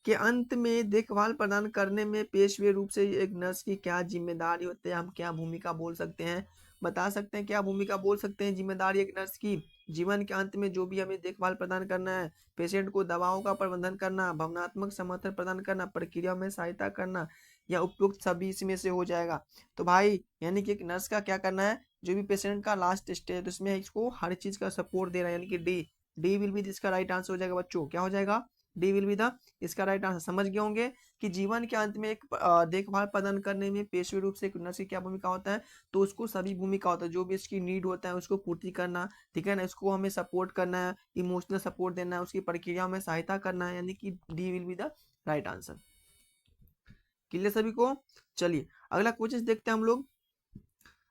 के अंत में देखभाल प्रदान करने में पेशवे रूप से एक नर्स की क्या जिम्मेदारी होती है? हम क्या भूमिका बोल सकते हैं? बता सकते हैं क्या भूमिका बोल सकते हैं जिम्मेदारी एक नर्स की? जीवन के अंत में जो भी हमें देखभाल प्रदान करना है, पेशेंट को दवाओं का प्रबंधन करना, भावनात्मक समर्थन प्रदान करना, प्रक्रिया में सहायता करना, या उपयुक्त सभी इसमें से हो जाएगा? तो भाई यानी कि एक नर्स का क्या करना है, जो भी पेशेंट का लास्ट स्टेज है, तो इसमें इसको हर चीज का सपोर्ट दे रहा है, यानी कि डी, डी विल बी इसका राइट आंसर हो जाएगा बच्चों। क्या हो जाएगा? डी विल बी द इसका राइट आंसर। समझ गए होंगे कि जीवन के अंत में एक देखभाल प्रदान करने में पेशेवर रूप से एक नर्स की क्या भूमिका होता है? तो उसको सभी भूमिका होता है, जो भी इसकी नीड होता है उसको पूर्ति करना, ठीक है ना, इसको हमें सपोर्ट करना है, इमोशनल सपोर्ट देना है, उसकी प्रक्रिया में सहायता करना है, यानी कि D will be the right answer. Clear सभी को? चलिए अगला क्वेश्चन देखते हैं हम लोग।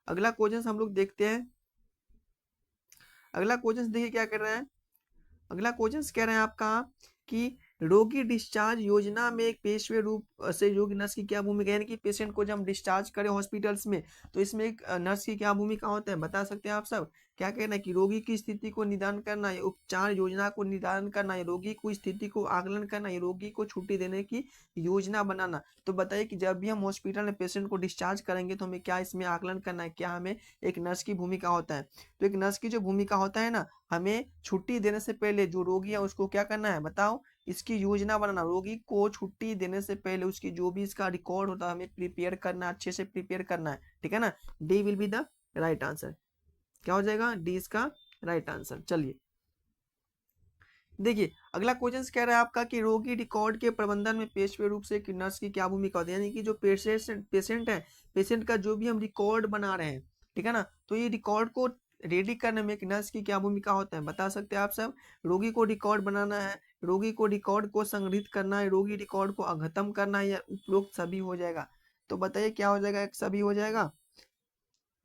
अगला क्वेश्चन हम लोग देखते हैं, अगला क्वेश्चन देखिए क्या कर रहे हैं। अगला क्वेश्चन कह रहे हैं आपका कि रोगी डिस्चार्ज योजना में एक पेशवे रूप से योग्य नर्स की क्या भूमिका है, यानी कि पेशेंट को जब हम डिस्चार्ज करें हॉस्पिटल्स में तो इसमें एक नर्स की क्या भूमिका होता है, बता सकते हैं आप सब। क्या कहना है कि रोगी की स्थिति को निदान करना या उपचार योजना को निर्धारण करना या रोगी को स्थिति को आकलन करना या रोगी को छुट्टी देने की योजना बनाना। तो बताइए कि जब भी हम हॉस्पिटल में पेशेंट को डिस्चार्ज करेंगे तो हमें क्या इसमें आकलन करना है, क्या हमें एक नर्स की भूमिका होता है। तो एक नर्स की जो भूमिका होता है ना, हमें छुट्टी देने से पहले जो रोगी है उसको क्या करना है बताओ, इसकी योजना बनाना। रोगी को छुट्टी देने से पहले उसकी जो भी इसका रिकॉर्ड होता है हमें प्रिपेयर करना, अच्छे से प्रिपेयर करना है, ठीक है ना। D will be the right answer. क्या हो जाएगा, डी इसका राइट आंसर। चलिए देखिए अगला क्वेश्चन कह रहा है आपका कि रोगी रिकॉर्ड के प्रबंधन में पेशवे रूप से नर्स की क्या भूमिका होती है, यानी कि जो पेशेंट है, पेशेंट का जो भी हम रिकॉर्ड बना रहे हैं, ठीक है ना, तो ये रिकॉर्ड को रेडी करने में एक नर्स की क्या भूमिका होता है, बता सकते हैं आप सब। रोगी को रिकॉर्ड बनाना है, रोगी को रिकॉर्ड को संग्रहित करना है, रोगी रिकॉर्ड को खत्म करना है, या उपरोक्त सभी हो जाएगा। तो बताइए क्या हो जाएगा, एक सभी हो जाएगा।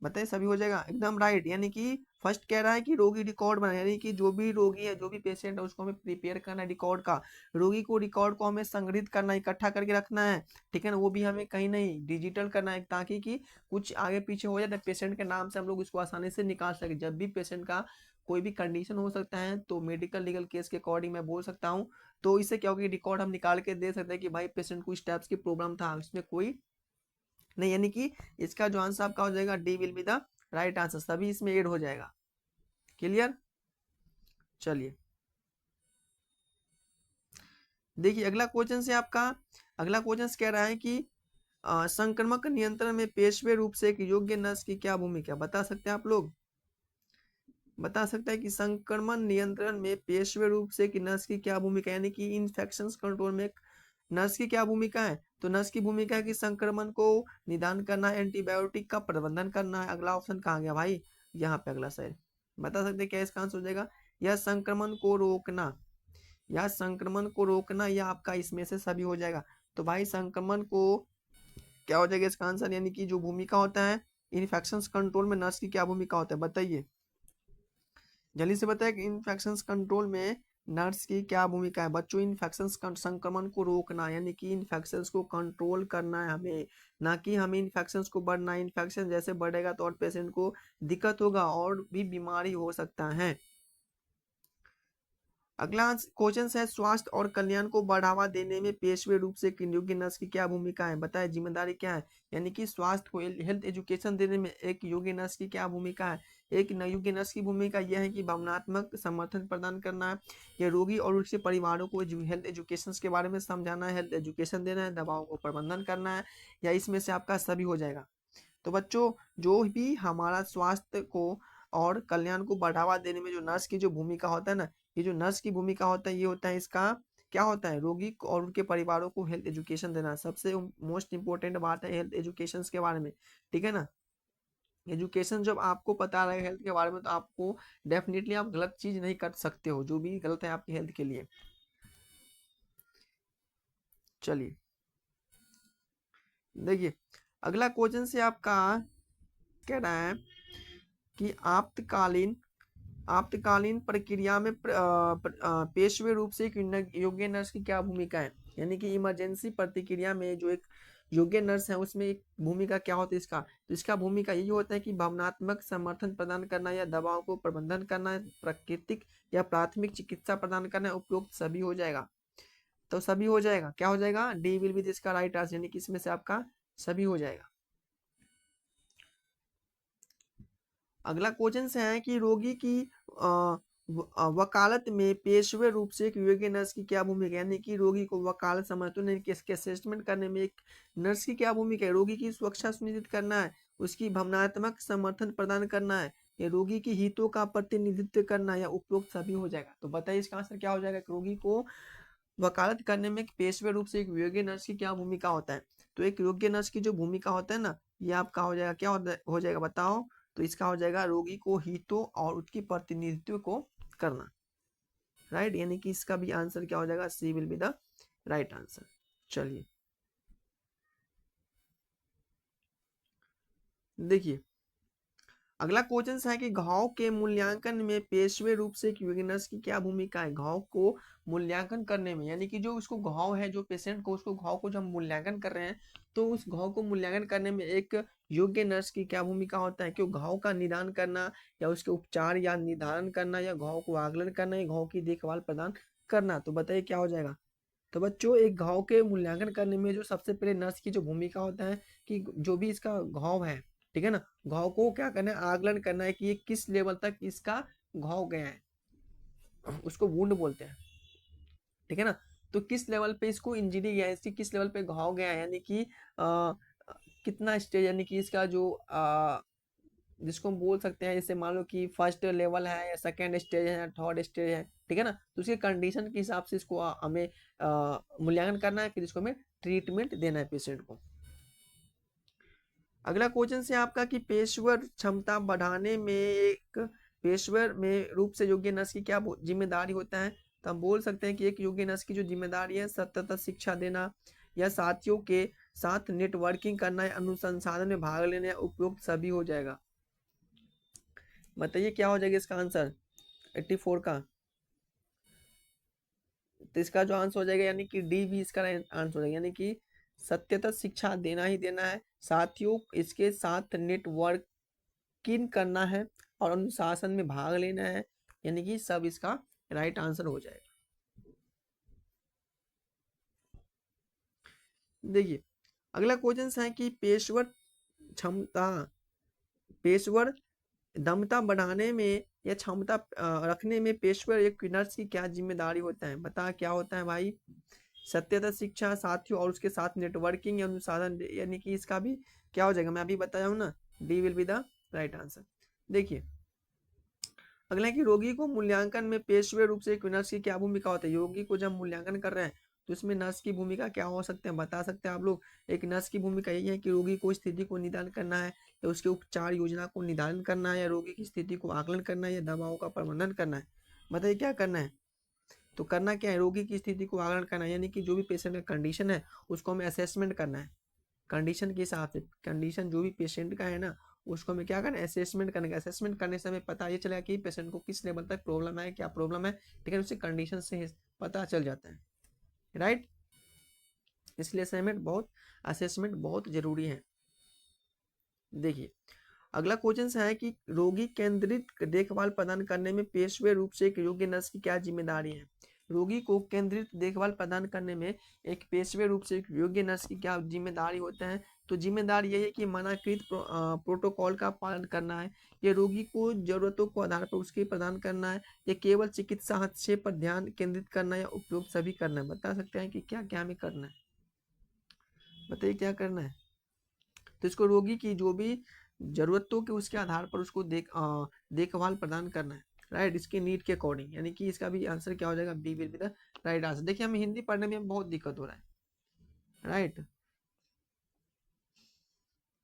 बताइए सभी हो जाएगा, एकदम राइट। यानी कि फर्स्ट कह रहा है कि रोगी रिकॉर्ड बना, यानी कि जो भी रोगी है, जो भी पेशेंट है, उसको हमें प्रिपेयर करना है रिकॉर्ड का। रोगी को रिकॉर्ड को हमें संग्रहित करना है, इकट्ठा करके रखना है, ठीक है ना, वो भी हमें कहीं नहीं डिजिटल करना है, ताकि कि कुछ आगे पीछे हो जाए तो पेशेंट के नाम से हम लोग उसको आसानी से निकाल सके। जब भी पेशेंट का कोई भी कंडीशन हो सकता है तो मेडिकल लीगल केस के अकॉर्डिंग मैं बोल सकता हूँ, तो इससे क्या होगा, रिकॉर्ड हम निकाल के दे सकते हैं कि भाई पेशेंट को इस टाइप्स की प्रॉब्लम था, इसमें कोई नहीं। यानी कि इसका जो आंसर आपका हो जाएगा D will be the right answer, सभी इसमें ऐड हो जाएगा। क्लियर। चलिए देखिए अगला क्वेश्चन से आपका, अगला क्वेश्चन कह रहा है कि संक्रमक नियंत्रण में पेशवे रूप से एक योग्य नर्स की क्या भूमिका, बता सकते हैं आप लोग। बता सकता है कि संक्रमण नियंत्रण में पेशवे रूप से कि नर्स की क्या भूमिका, यानी कि इन्फेक्शन कंट्रोल में नर्स की क्या भूमिका है। तो नर्स की भूमिका है कि संक्रमण को निदान करना, एंटीबायोटिक का प्रबंधन करना है। अगला ऑप्शन कहाँ गया भाई, यहाँ पे अगला सर, बता सकते हैं क्या इसका आंसर हो जाएगा। यह संक्रमण को रोकना, या संक्रमण को रोकना, या आपका इसमें से सभी हो जाएगा। तो भाई संक्रमण को क्या हो जाएगा इसका आंसर, यानी कि जो भूमिका होता है इन्फेक्शन कंट्रोल में नर्स की क्या भूमिका होता है, बताइए जल्दी से बताइए कि इन्फेक्शन कंट्रोल में नर्स की क्या भूमिका है बच्चों। इन्फेक्शन संक्रमण को रोकना, यानी कि इन्फेक्शन को कंट्रोल करना है हमें, ना कि हमें इन्फेक्शन को बढ़ना है। इन्फेक्शन जैसे बढ़ेगा तो और पेशेंट को दिक्कत होगा और भी बीमारी हो सकता है। अगला क्वेश्चन है स्वास्थ्य और कल्याण को बढ़ावा देने में पेशवे रूप से योग्य नर्स की क्या भूमिका है, बताए जिम्मेदारी क्या है। यानी कि स्वास्थ्य को हेल्थ एजुकेशन देने में एक योग्य नर्स की क्या भूमिका है। एक योग्य नर्स की भूमिका यह है कि भावनात्मक समर्थन प्रदान करना है, या रोगी और उसके परिवारों को हेल्थ एजुकेशन के बारे में समझाना है, हेल्थ एजुकेशन देना है, दवाओं को प्रबंधन करना है, या इसमें से आपका सभी हो जाएगा। तो बच्चों जो भी हमारा स्वास्थ्य को और कल्याण को बढ़ावा देने में जो नर्स की जो भूमिका होता है ना, ये जो नर्स की भूमिका होता है ये होता है इसका क्या होता है, रोगी को और उनके परिवारों को हेल्थ एजुकेशन देना। सबसे मोस्ट इंपॉर्टेंट बात है हेल्थ एजुकेशन के बारे में, ठीक है ना। एजुकेशन जब आपको पता रहे हेल्थ के बारे में तो आपको डेफिनेटली आप गलत चीज नहीं कर सकते हो, जो भी गलत है आपकी हेल्थ के लिए। चलिए देखिए अगला क्वेश्चन से आपका कह रहा है कि आपातकालीन प्रक्रिया में पेशवे रूप से एक योग्य नर्स की क्या भूमिका है। यानी कि इमरजेंसी प्रतिक्रिया में जो एक योग्य नर्स है उसमें एक भूमिका क्या होता है इसका। तो इसका भूमिका यही होता है कि भावनात्मक समर्थन प्रदान करना, या दवाओं को प्रबंधन करना, प्राकृतिक या प्राथमिक चिकित्सा प्रदान करना, उपयुक्त सभी हो जाएगा। तो सभी हो जाएगा, क्या हो जाएगा, डी विल बी इसका राइट आंसर, यानी कि इसमें से आपका सभी हो जाएगा। अगला क्वेश्चन से है कि रोगी की वकालत में पेशवे रूप से एक योग्य नर्स की क्या भूमिका है। यानी कि रोगी को वकालत समर्थन इसके असेसमेंट करने में एक नर्स की क्या भूमिका है। रोगी की सुरक्षा सुनिश्चित करना है, उसकी भावनात्मक समर्थन प्रदान करना है, या रोगी की हितों का प्रतिनिधित्व करना, या उपरोक्त सभी हो जाएगा। तो बताइए इसका आंसर क्या हो जाएगा। रोगी को वकालत करने में एक पेशवे रूप से एक योग्य नर्स की क्या भूमिका होता है। तो एक योग्य नर्स की जो भूमिका होता है ना, ये आपका हो जाएगा, क्या हो जाएगा बताओ। तो इसका हो जाएगा रोगी को हितों और उसकी प्रतिनिधित्व को करना, राइट। यानी कि इसका भी आंसर क्या हो जाएगा, C will be the right answer. चलिए देखिए अगला क्वेश्चन है कि घाव के मूल्यांकन में पेशवे रूप से एक नर्स की क्या भूमिका है। घाव को मूल्यांकन करने में, यानी कि जो उसको घाव है, जो पेशेंट को, उसको घाव को जब मूल्यांकन कर रहे हैं तो उस घाव को मूल्यांकन करने में एक योग्य नर्स की क्या भूमिका होता है। क्यों घाव का निदान करना या उसके उपचार या निर्धारण करना या घाव को आकलन करना या घाव की देखभाल प्रदान करना। तो बताइए क्या हो जाएगा। तो बच्चों एक घाव के मूल्यांकन करने में जो सबसे पहले नर्स की जो भूमिका होता है कि जो भी इसका घाव है, ठीक है ना, घाव को क्या करना है, आकलन करना है कि ये किस लेवल तक इसका घाव गया है, उसको वुंड बोलते हैं, ठीक है ना। तो किस लेवल पे इसको इंजरी गया है, इसकी किस लेवल पे घाव गया है, यानी कि कितना स्टेज, यानी कि इसका जो जिसको हम बोल सकते हैं, जैसे मान लो कि फर्स्ट लेवल है या सेकेंड स्टेज है या थर्ड स्टेज है, ठीक है ना। तो उसके कंडीशन के हिसाब से इसको हमें मूल्यांकन करना है, फिर इसको हमें ट्रीटमेंट देना है पेशेंट को। अगला क्वेश्चन से आपका कि पेशेवर क्षमता बढ़ाने में एक पेशेवर में रूप से योग्य नर्स की क्या जिम्मेदारी होता है। तो हम बोल सकते हैं कि एक योग्य नर्स की जो जिम्मेदारी है सतत शिक्षा देना या साथियों के साथ नेटवर्किंग करना या अनुसंधान में भाग लेना या उपयुक्त सभी हो जाएगा। बताइए क्या हो जाएगा इसका आंसर 84 का। तो इसका जो आंसर हो जाएगा, यानी कि डी भी इसका आंसर हो जाएगा, यानी कि सत्यता शिक्षा देना ही देना है, साथियों इसके साथ नेटवर्किंग करना है और अनुशासन में भाग लेना है, यानी कि सब इसका राइट आंसर हो जाएगा। देखिए अगला क्वेश्चन है कि पेशेवर क्षमता, पेशेवर दमता बढ़ाने में या क्षमता रखने में पेशेवर एक नर्स की क्या जिम्मेदारी होता है। बता क्या होता है भाई। सत्यता शिक्षा, साथियों और उसके साथ नेटवर्किंग या अनुसाधन, यानी कि इसका भी क्या हो जाएगा, मैं अभी बताया हूँ ना, D will be the right answer. देखिए अगला है कि रोगी को मूल्यांकन में पेशेवर रूप से एक नर्स की क्या भूमिका होती है। रोगी को जब मूल्यांकन कर रहे हैं तो इसमें नर्स की भूमिका क्या हो सकते हैं, बता सकते हैं आप लोग। एक नर्स की भूमिका यही है कि रोगी को स्थिति को निदान करना है या उसके उपचार योजना को निर्धारण करना है या रोगी की स्थिति को आकलन करना है या दवाओं का प्रबंधन करना है। बताइए क्या करना है। तो करना क्या है, रोगी की स्थिति को आकलन करना है, यानी कि जो भी पेशेंट का कंडीशन है उसको हमें असेसमेंट करना है। कंडीशन के हिसाब से, कंडीशन जो भी पेशेंट का है ना उसको हमें क्या करना है, असेसमेंट करने का। असेसमेंट करने से हमें पता ये चलेगा कि पेशेंट को किस लेवल तक प्रॉब्लम है, क्या प्रॉब्लम है, ठीक है, उससे कंडीशन से पता चल जाता है, राइट। इसलिए असेसमेंट बहुत जरूरी है। देखिए अगला क्वेश्चन है कि रोगी केंद्रित देखभाल प्रदान करने में पेशेवर रूप से एक योग्य नर्स की क्या जिम्मेदारी है। रोगी को केंद्रित देखभाल प्रदान करने में एक पेशेवर रूप से एक योग्य नर्स की क्या जिम्मेदारी होता है। तो जिम्मेदारी यही है कि मनाकृत प्रोटोकॉल का पालन करना है, ये रोगी को जरूरतों को आधार पर उसके प्रदान करना है, ये केवल चिकित्सा हस्तक्षेप पर ध्यान केंद्रित करना है या उपयोग सभी करना है। बता सकते हैं कि क्या क्या हमें करना है, बताइए क्या करना है। तो इसको रोगी की जो भी जरूरतों के उसके आधार पर उसको देखभाल प्रदान करना है, राइट, इसके नीड के अकॉर्डिंग, यानी कि इसका भी आंसर क्या हो जाएगा, B will be the right answer. देखिए हमें हिंदी पढ़ने में बहुत दिक्कत हो रहा है, राइट,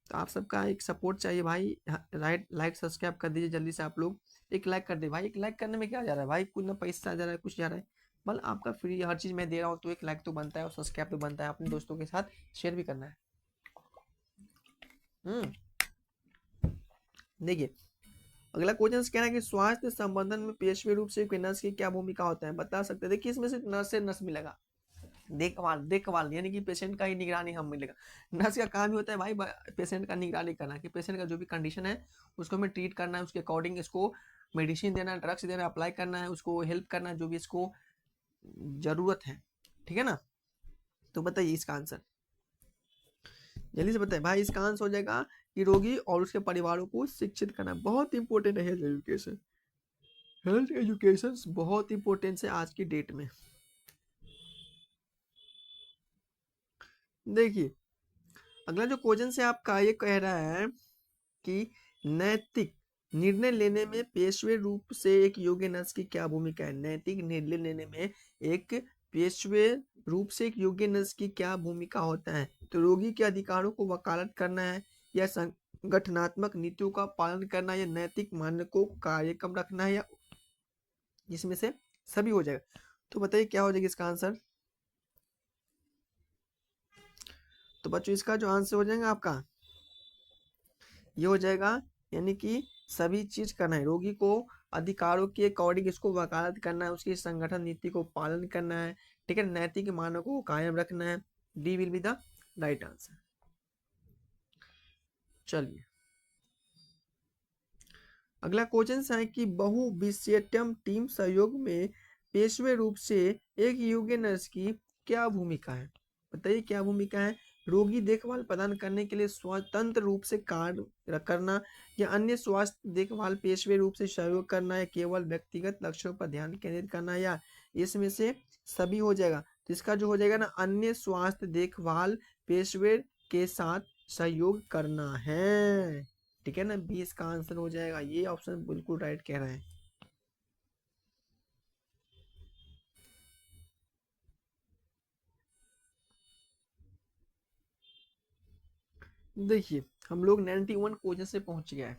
तो आप सबका एक सपोर्ट चाहिए भाई, राइट, लाइक सब्सक्राइब कर दीजिए जल्दी से आप लोग। एक लाइक कर दे भाई, एक लाइक करने में क्या जा रहा है भाई, कुछ ना पैसा जा रहा है कुछ जा रहा है, मतलब आपका फ्री हर चीज़ मैं दे रहा हूँ, तो एक लाइक तो बनता है और सब्सक्राइब तो बनता है, अपने दोस्तों के साथ शेयर भी करना है। देखिए अगला क्वेश्चन कहना है कि स्वास्थ्य संबंधन में पेशेवर रूप से नर्स की क्या भूमिका होता है, बता सकते हैं। देखिए इसमें सिर्फ नर्स से नर्स मिलेगा, देखभाल देखभाल यानी कि पेशेंट का ही निगरानी हम मिलेगा। नर्स का काम ही होता है भाई पेशेंट का निगरानी करना, कि पेशेंट का जो भी कंडीशन है उसको हमें ट्रीट करना है, उसके अकॉर्डिंग इसको मेडिसिन देना, ड्रग्स देना, अप्लाई करना है, उसको हेल्प करना है जो भी इसको जरूरत है, ठीक है ना। तो बताइए इसका आंसर जल्दी से बताइए भाई। इसका आंसर हो जाएगा कि रोगी और उसके परिवारों को शिक्षित करना। बहुत इंपॉर्टेंट है हेल्थ एजुकेशन, हेल्थ एजुकेशन बहुत इंपॉर्टेंट है आज की डेट में। देखिए अगला जो क्वेश्चन से आपका ये कह रहा है कि नैतिक निर्णय लेने में पेशेवर रूप से एक योग्य नर्स की क्या भूमिका है। नैतिक निर्णय लेने में एक पेशेवर रूप से एक योग्य नर्स की क्या भूमिका होता है। तो रोगी के अधिकारों को वकालत करना है या संगठनात्मक नीतियों का पालन करना है या नैतिक मानकों कार्यक्रम रखना है या जिसमें से सभी हो जाएगा। तो बताइए क्या हो जाएगा इसका आंसर। तो बच्चों इसका जो आंसर हो जाएगा आपका ये हो जाएगा, यानी कि सभी चीज करना है, रोगी को अधिकारों के अकॉर्डिंग इसको वकालत करना है, उसकी संगठन नीति को पालन करना है, ठीक है, नैतिक मानकों को कायम रखना है। D will be the right answer. चलिए अगला क्वेश्चन है कि बहुविषयटम टीम सहयोग में पेशवे रूप से एक योग्य नर्स की क्या भूमिका है? बताइए क्या भूमिका है? रोगी देखभाल प्रदान करने के लिए स्वतंत्र रूप से कार्य करना, या अन्य स्वास्थ्य देखभाल पेशवे रूप से सहयोग करना, या केवल व्यक्तिगत लक्ष्यों पर ध्यान केंद्रित करना, या इसमें से सभी हो जाएगा? तो इसका जो हो जाएगा ना, अन्य स्वास्थ्य देखभाल पेशवे के साथ सहयोग करना है, ठीक है ना, 20 का आंसर हो जाएगा। ये ऑप्शन बिल्कुल राइट कह रहे हैं। देखिए हम लोग 91 क्वेश्चन से पहुंच गया है,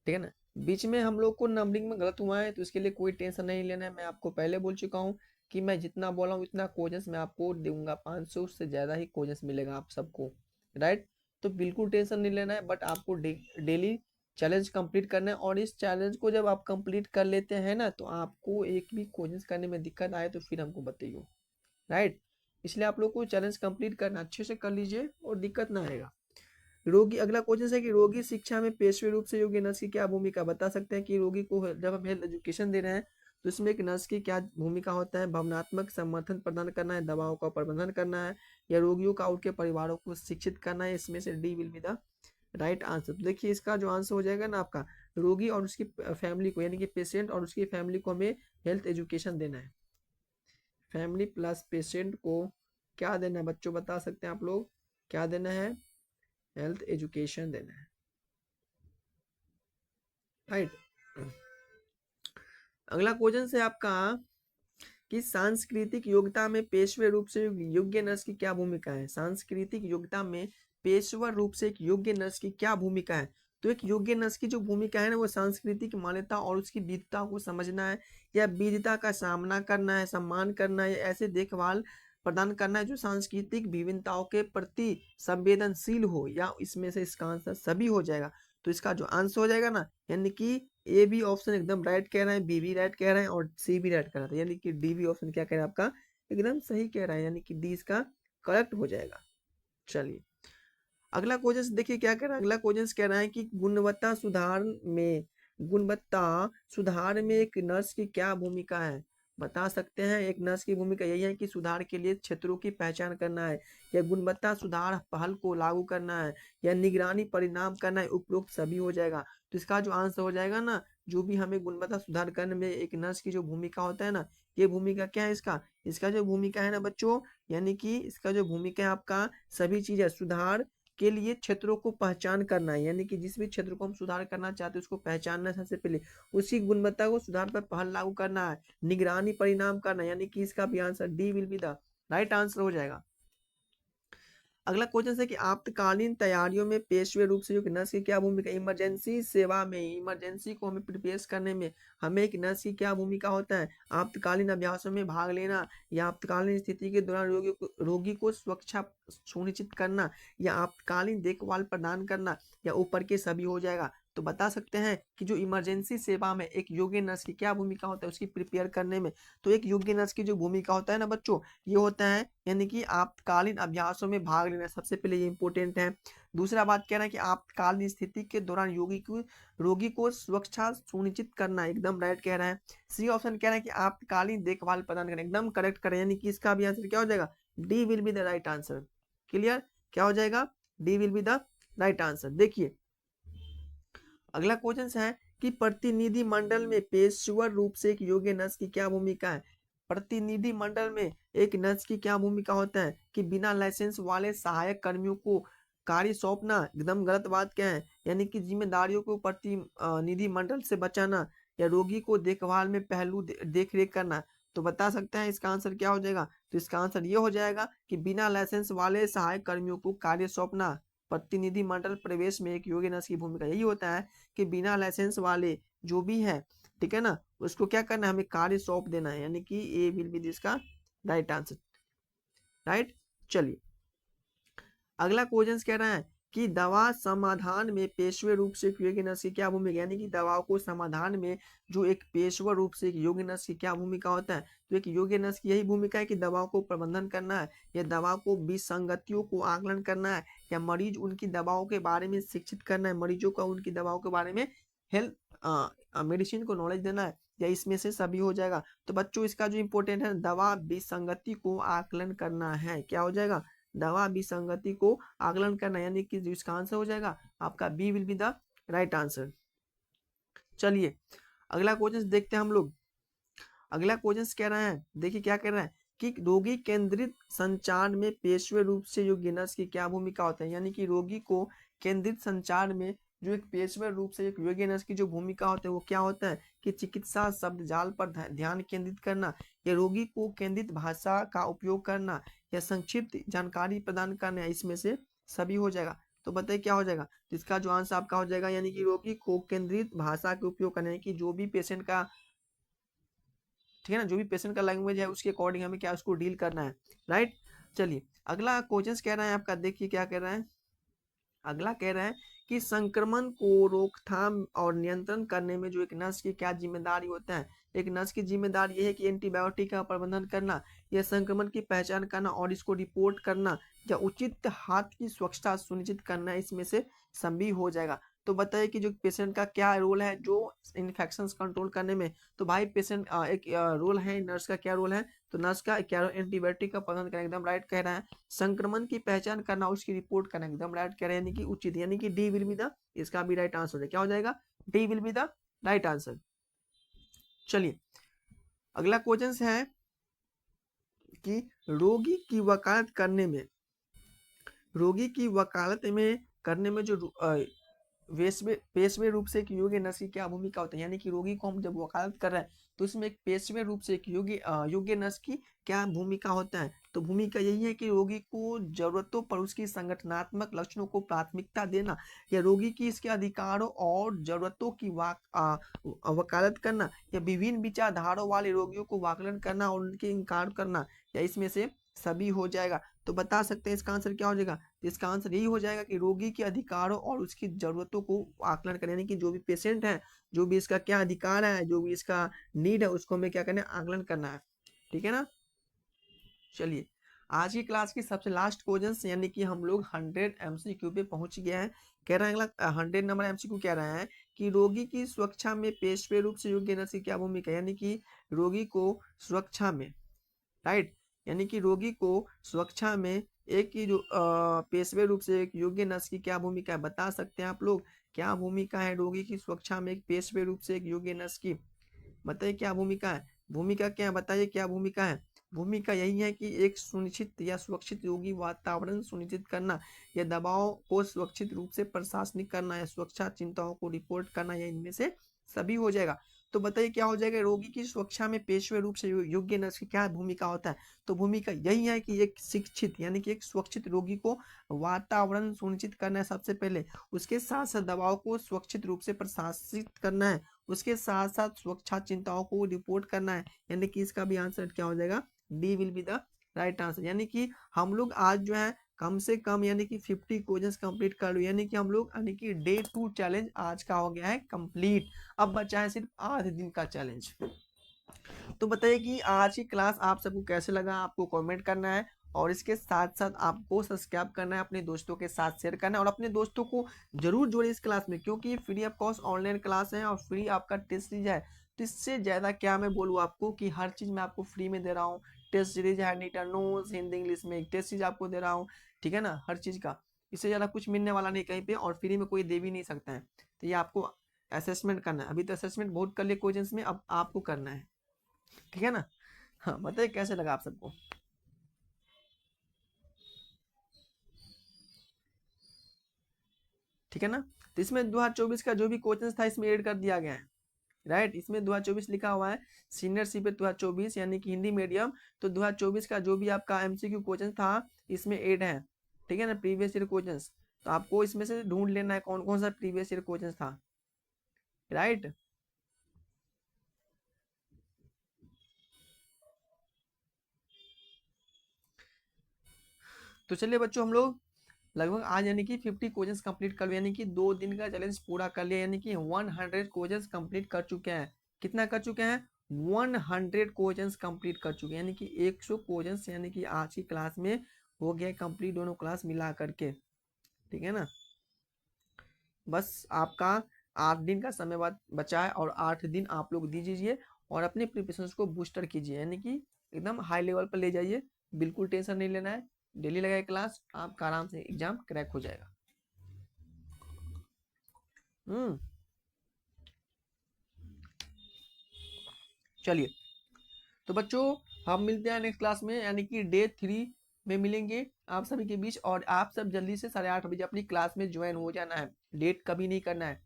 ठीक है ना। बीच में हम लोग को नंबरिंग में गलत हुआ है, तो इसके लिए कोई टेंशन नहीं लेना है। मैं आपको पहले बोल चुका हूँ कि मैं जितना बोला हूँ उतना क्वेश्चन मैं आपको दूंगा, 500 से ज़्यादा ही क्वेश्चन मिलेगा आप सबको, राइट। तो बिल्कुल टेंशन नहीं लेना है, बट आपको डेली चैलेंज कंप्लीट करना है, और इस चैलेंज को जब आप कंप्लीट कर लेते हैं ना, तो आपको एक भी क्वेश्चन करने में दिक्कत आए तो फिर हमको बताइए, राइट। इसलिए आप लोग को चैलेंज कंप्लीट करना अच्छे से कर लीजिए और दिक्कत ना आएगा। रोगी, अगला क्वेश्चन है कि रोगी शिक्षा में पेशवे रूप से योग्य नर्स की क्या भूमिका? बता सकते हैं कि रोगी को जब हम हेल्थ एजुकेशन दे रहे हैं तो इसमें एक नर्स की क्या भूमिका होता है? भावनात्मक समर्थन प्रदान करना है, दवाओं का प्रबंधन करना है, या रोगियों का उनके परिवारों को शिक्षित करना है? इसमें से D will be the right answer. तो देखिए इसका जो आंसर हो जाएगा ना आपका, रोगी और उसकी फैमिली को, यानी कि पेशेंट और उसकी फैमिली को हमें हेल्थ एजुकेशन देना है। फैमिली प्लस पेशेंट को क्या देना है बच्चों, बता सकते हैं आप लोग क्या देना है? हेल्थ एजुकेशन देना है, राइट। अगला क्वेश्चन है आपका कि सांस्कृतिक योग्यता में पेशवे रूप से योग्य नर्स की क्या भूमिका है? सांस्कृतिक योग्यता में पेशेवर रूप से एक योग्य नर्स की क्या भूमिका है? तो एक योग्य नर्स की जो भूमिका है ना, वो सांस्कृतिक मान्यता और उसकी विविधता को समझना है, या विविधता का सामना करना है, सम्मान करना है, ऐसे देखभाल प्रदान करना है जो सांस्कृतिक विभिन्नताओं के प्रति संवेदनशील हो, या इसमें से इसका आंसर सभी हो जाएगा। तो इसका जो आंसर हो जाएगा ना, यानी कि ए बी ऑप्शन एकदम राइट कह रहे हैं, बी भी राइट कह रहे हैं, और सी भी राइट कह रहा था, यानी कि डी भी ऑप्शन क्या कह रहा है आपका? एकदम सही कह रहा है, यानी कि डी इसका करेक्ट हो जाएगा। चलिए अगला क्वेश्चन देखिए क्या कह रहा है। अगला क्वेश्चन कह रहा है कि गुणवत्ता सुधार में एक नर्स की क्या भूमिका है? बता सकते हैं। एक नर्स की भूमिका यही है कि सुधार के लिए क्षेत्रों की पहचान करना है, या गुणवत्ता सुधार पहल को लागू करना है, या निगरानी परिणाम करना है, उपरोक्त सभी हो जाएगा। तो इसका जो आंसर हो जाएगा ना, जो भी हमें गुणवत्ता सुधार करने में एक नर्स की जो भूमिका होता है ना, ये भूमिका क्या है इसका? इसका जो भूमिका है ना बच्चों, यानी कि इसका जो भूमिका है आपका, सभी चीजें सुधार के लिए क्षेत्रों को पहचान करना है, यानी कि जिस भी क्षेत्र को हम सुधार करना चाहते हैं उसको पहचानना है सबसे पहले, उसकी गुणवत्ता को सुधार पर पहल लागू करना है, निगरानी परिणाम करना है, यानी कि इसका भी answer D will be the right answer हो जाएगा। अगला क्वेश्चन है कि आपातकालीन तैयारियों में पेशवे रूप से जो नर्स की क्या भूमिका? इमरजेंसी सेवा में, इमरजेंसी को हमें प्रिपेयर करने में हमें एक नर्स की क्या भूमिका होता है? आपातकालीन अभ्यासों में भाग लेना, या आपातकालीन स्थिति के दौरान रोगी को सुरक्षा सुनिश्चित करना, या आपातकालीन देखभाल प्रदान करना, या ऊपर के सभी हो जाएगा। तो बता सकते हैं कि जो इमरजेंसी सेवा में एक योग्य नर्स की क्या भूमिका होता है उसकी प्रिपेयर करने में? तो एक योग्य नर्स की जो भूमिका होता है ना बच्चों, ये होता है यानी कि आपातकालीन अभ्यासों में भाग लेना, सबसे पहले ये इंपॉर्टेंट है। दूसरा बात कह रहा है कि आपातकालीन स्थिति के दौरान रोगी को सुरक्षा सुनिश्चित करना, एकदम राइट कह रहा है। सी ऑप्शन कह रहा है कि आपातकालीन देखभाल प्रदान करना, एकदम करेक्ट करें, यानी कि इसका भी आंसर क्या हो जाएगा? D will be the right answer. Clear? क्या हो जाएगा? D will be the right answer. देखिए अगला क्वेश्चन है कि प्रतिनिधि मंडल में पेशेवर रूप से एक योग्य नर्स की क्या भूमिका है? प्रतिनिधि मंडल में एक नर्स की क्या भूमिका होता है? कि बिना लाइसेंस वाले सहायक कर्मियों को कार्य सौंपना, एकदम गलत बात क्या है, यानी कि जिम्मेदारियों को प्रतिनिधि मंडल से बचाना, या रोगी को देखभाल में पहलू देख रेख करना। तो बता सकते हैं इसका आंसर क्या हो जाएगा? तो इसका आंसर ये हो जाएगा कि बिना लाइसेंस वाले सहायक कर्मियों को कार्य सौंपना। प्रतिनिधि मंडल प्रवेश में एक योग्य नर्स की भूमिका यही होता है कि बिना लाइसेंस वाले जो भी है, ठीक है ना, उसको क्या करना है? हमें कार्य सौंप देना है, यानी कि ए विल बी इसका राइट आंसर, राइट। चलिए अगला क्वेश्चन कह रहा है कि दवा समाधान में पेशेवर रूप से एक योग्य नर्स की क्या भूमिका, यानी कि दवाओं को समाधान में जो एक पेशेवर रूप से एक योग्य नर्स की क्या भूमिका होता है। तो एक योग्य नर्स की यही भूमिका है कि दवाओं को प्रबंधन करना है, या दवा को विसंगतियों को आकलन करना है, या मरीज उनकी दवाओं के बारे में शिक्षित करना है, मरीजों को उनकी दवाओं के बारे में हेल्थ मेडिसिन को नॉलेज देना है, या इसमें से सभी हो जाएगा। तो बच्चों इसका जो इम्पोर्टेंट है, दवा विसंगति को आकलन करना है, क्या हो जाएगा, दवा विसंगति को आकलन करना, यानी कि जो इसका आंसर हो जाएगा आपका B will be the right answer. चलिए अगला क्वेश्चन देखते हैं हम लोग। अगला क्वेश्चन कह रहा है, देखिए क्या कह रहा है कि रोगी केंद्रित संचार में पेशेवर रूप से योग्य नर्स की क्या भूमिका होता है, यानी कि रोगी को केंद्रित संचार में जो एक पेशेवर रूप से एक योग्य नर्स की जो भूमिका होता है वो क्या होता है कि चिकित्सा शब्द जाल पर ध्यान केंद्रित करना, या रोगी को केंद्रित भाषा का उपयोग करना, या संक्षिप्त जानकारी प्रदान करना, इसमें से सभी हो जाएगा। तो बताइए क्या हो जाएगा, तो इसका जो आंसर आपका हो जाएगा, यानी कि रोगी को केंद्रित भाषा के उपयोग करना, यानी कि जो भी पेशेंट का, ठीक है ना, जो भी पेशेंट का लैंग्वेज है उसके अकॉर्डिंग हमें क्या उसको डील करना है, राइट। चलिए अगला क्वेश्चन कह रहा है आपका, देखिए क्या कह रहा है। अगला कह रहा है कि संक्रमण को रोकथाम और नियंत्रण करने में जो एक नर्स की क्या जिम्मेदारी होता है। एक नर्स की जिम्मेदारी यह है कि एंटीबायोटिक का प्रबंधन करना, या संक्रमण की पहचान करना और इसको रिपोर्ट करना, या उचित हाथ की स्वच्छता सुनिश्चित करना, इसमें से सभी हो जाएगा। तो बताइए कि जो पेशेंट का क्या रोल है जो इन्फेक्शन कंट्रोल करने में। तो भाई पेशेंट एक रोल है, नर्स का क्या रोल है, तो नर्स का क्या एंटीबायोटिक का प्रबंधन करना, एकदम राइट कह रहा है। संक्रमण की पहचान करना, उसकी रिपोर्ट करना, एकदम राइट कह रहे हैं, यानी कि उचित, यानी कि डी विल बी द, इसका भी राइट आंसर है, क्या हो जाएगा, D will be the right answer. चलिए अगला क्वेश्चन है कि रोगी की वकालत करने में, रोगी की वकालत में करने में जो पेशेवर रूप से एक योग्य नर्स की क्या भूमिका होती है, यानी कि रोगी को हम जब वकालत कर रहे हैं तो इसमें एक पेशेवर रूप से एक योग्य नर्स की क्या भूमिका होता है। तो भूमिका यही है कि रोगी को जरूरतों पर उसकी संगठनात्मक लक्षणों को प्राथमिकता देना, या रोगी की इसके अधिकारों और जरूरतों की वकालत करना, या विभिन्न विचारधाराओं वाले रोगियों को वाकलन करना और उनके इनकार करना, या इसमें से सभी हो जाएगा। तो बता सकते हैं इसका आंसर क्या हो जाएगा, इसका आंसर यही हो जाएगा कि रोगी के अधिकारों और उसकी जरूरतों को आकलन करें, यानी कि जो भी पेशेंट है, जो भी इसका क्या अधिकार है, जो भी इसका नीड है, उसको हमें क्या करना है, आकलन करना है, ठीक है ना। चलिए आज की क्लास की सबसे लास्ट क्वेश्चन, यानी कि हम लोग 100 MCQ पे पहुंच गए हैं। कह रहा है अगला 100 नंबर MCQ कह रहा है कि रोगी की सुरक्षा में पेशेवर रूप से योग्य नर्स की क्या भूमिका, यानी कि रोगी को सुरक्षा में, राइट, यानी कि रोगी को सुरक्षा में एक की जो पेशेवर रूप से एक योग्य नर्स की क्या भूमिका है, बता सकते हैं आप लोग, क्या भूमिका है रोगी की सुरक्षा में एक पेशेवर रूप से एक योग्य नर्स की, बताइए क्या भूमिका है, भूमिका क्या है, बताइए क्या भूमिका है। भूमिका यही है कि एक सुनिश्चित या सुरक्षित रोगी वातावरण सुनिश्चित करना, या दबाव को सुरक्षित रूप से प्रशासनिक करना, या सुरक्षा चिंताओं को रिपोर्ट करना, या इनमें से सभी हो जाएगा। तो बताइए क्या हो जाएगा, रोगी की सुरक्षा में पेशेवर रूप से योग्य नर्स की क्या भूमिका होता है। तो भूमिका यही है कि एक शिक्षित यानी कि एक सुरक्षित रोगी को वातावरण सुनिश्चित करना है सबसे पहले, उसके साथ साथ दबाव को सुरक्षित रूप से प्रशासित करना है, उसके साथ साथ सुरक्षा चिंताओं को रिपोर्ट करना है, यानी कि इसका भी आंसर क्या हो जाएगा, D will be the right answer. यानी कि हम लोग आज जो है कम से कम यानी कि 50 क्वेश्चंस कंप्लीट कर लो, यानी कि हम लोग यानी कि डे 2 चैलेंज आज का हो गया है कंप्लीट। अब बचा है सिर्फ आधे दिन का चैलेंज। तो बताइए कि आज की क्लास आप सबको कैसे लगा, आपको कमेंट करना है, और इसके साथ साथ आपको सब्सक्राइब करना है, अपने दोस्तों के साथ शेयर करना है, और अपने दोस्तों को जरूर जोड़े इस क्लास में, क्योंकि free of cost online class है और फ्री आपका टेस्ट सीरीज है। तो इससे ज़्यादा क्या मैं बोलूँ आपको कि हर चीज़ मैं आपको फ्री में दे रहा हूँ। टेस्ट सीरीज है, नीटर नोट्स हिंदी इंग्लिश में एक टेस्ट सीरीज आपको दे रहा हूँ, ठीक है ना, हर चीज़ का। इससे ज़्यादा कुछ मिलने वाला नहीं कहीं पे, और फ्री में कोई दे भी नहीं सकता है। तो ये आपको असेसमेंट करना है, अभी तो असेसमेंट बहुत कर लिए क्वेश्चंस में, अब आपको करना है, ठीक है ना। हाँ बताइए कैसे लगा आप सबको। ठीक है ना। तो इसमें 2024 का जो भी क्वेश्चन था इसमें ऐड कर दिया गया है, राइट। इसमें 2024 लिखा हुआ है सीनियर सी पे 2024 यानी कि हिंदी मीडियम। तो 2024 का जो भी आपका MCQ क्वेश्चन था इसमें ऐड है, ठीक है ना, प्रीवियस ईयर क्वेश्चन। तो आपको इसमें से ढूंढ लेना है कौन कौन सा प्रीवियस ईयर क्वेश्चन था, राइट। तो चलिए बच्चों हम लोग लगभग आज यानी कि 50 क्वेश्चंस कंप्लीट कर लिया, यानी कि 2 दिन का चैलेंज पूरा कर लिया, यानी कि 100 क्वेश्चंस कंप्लीट कर चुके हैं। कितना कर चुके हैं? 100 क्वेश्चंस कंप्लीट कर चुके हैं, यानी कि 100 क्वेश्चंस यानी कि आज की क्लास में हो गया कंप्लीट, दोनों क्लास मिला करके। ठीक है ना? बस आपका 8 दिन का समय बचा है और 8 दिन आप लोग दीजिए और अपने प्रिपरेशन को बूस्टर कीजिए, यानी कि एकदम हाई लेवल पर ले जाइए। बिल्कुल टेंशन नहीं लेना है, डेली लगाए क्लास, आपका आराम से एग्जाम क्रैक हो जाएगा। चलिए, तो बच्चों हम मिलते हैं नेक्स्ट क्लास में, यानी कि डे 3 में मिलेंगे आप सभी के बीच। और आप सब जल्दी से 8:30 बजे अपनी क्लास में ज्वाइन हो जाना है, लेट कभी नहीं करना है।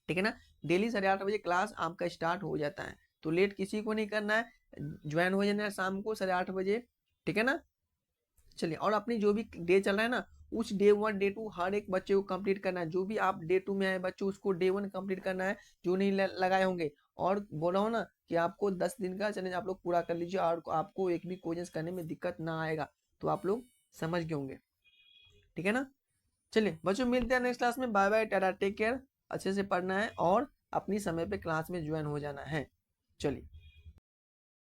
ठीक है ना? डेली 8:30 बजे क्लास आपका स्टार्ट हो जाता है, तो लेट किसी को नहीं करना है, ज्वाइन हो जाना है शाम को 8:30 बजे। ठीक है ना? चलिए, और अपनी जो भी डे चल रहा है ना, उस डे 1 डे 2 हर एक बच्चे को कंप्लीट करना है। जो भी आप डे 2 में आए बच्चों, उसको डे 1 कंप्लीट करना है, जो नहीं लगाए होंगे। और बोला हो ना कि आपको 10 दिन का चैलेंज आप लोग पूरा कर लीजिए और आपको एक भी क्वेश्चन करने में दिक्कत ना आएगा, तो आप लोग समझ गए होंगे। ठीक है ना? चलिए बच्चों, मिलते हैं नेक्स्ट क्लास में। Bye bye, tata, take care. अच्छे से पढ़ना है और अपनी समय पे क्लास में ज्वाइन हो जाना है। चलिए।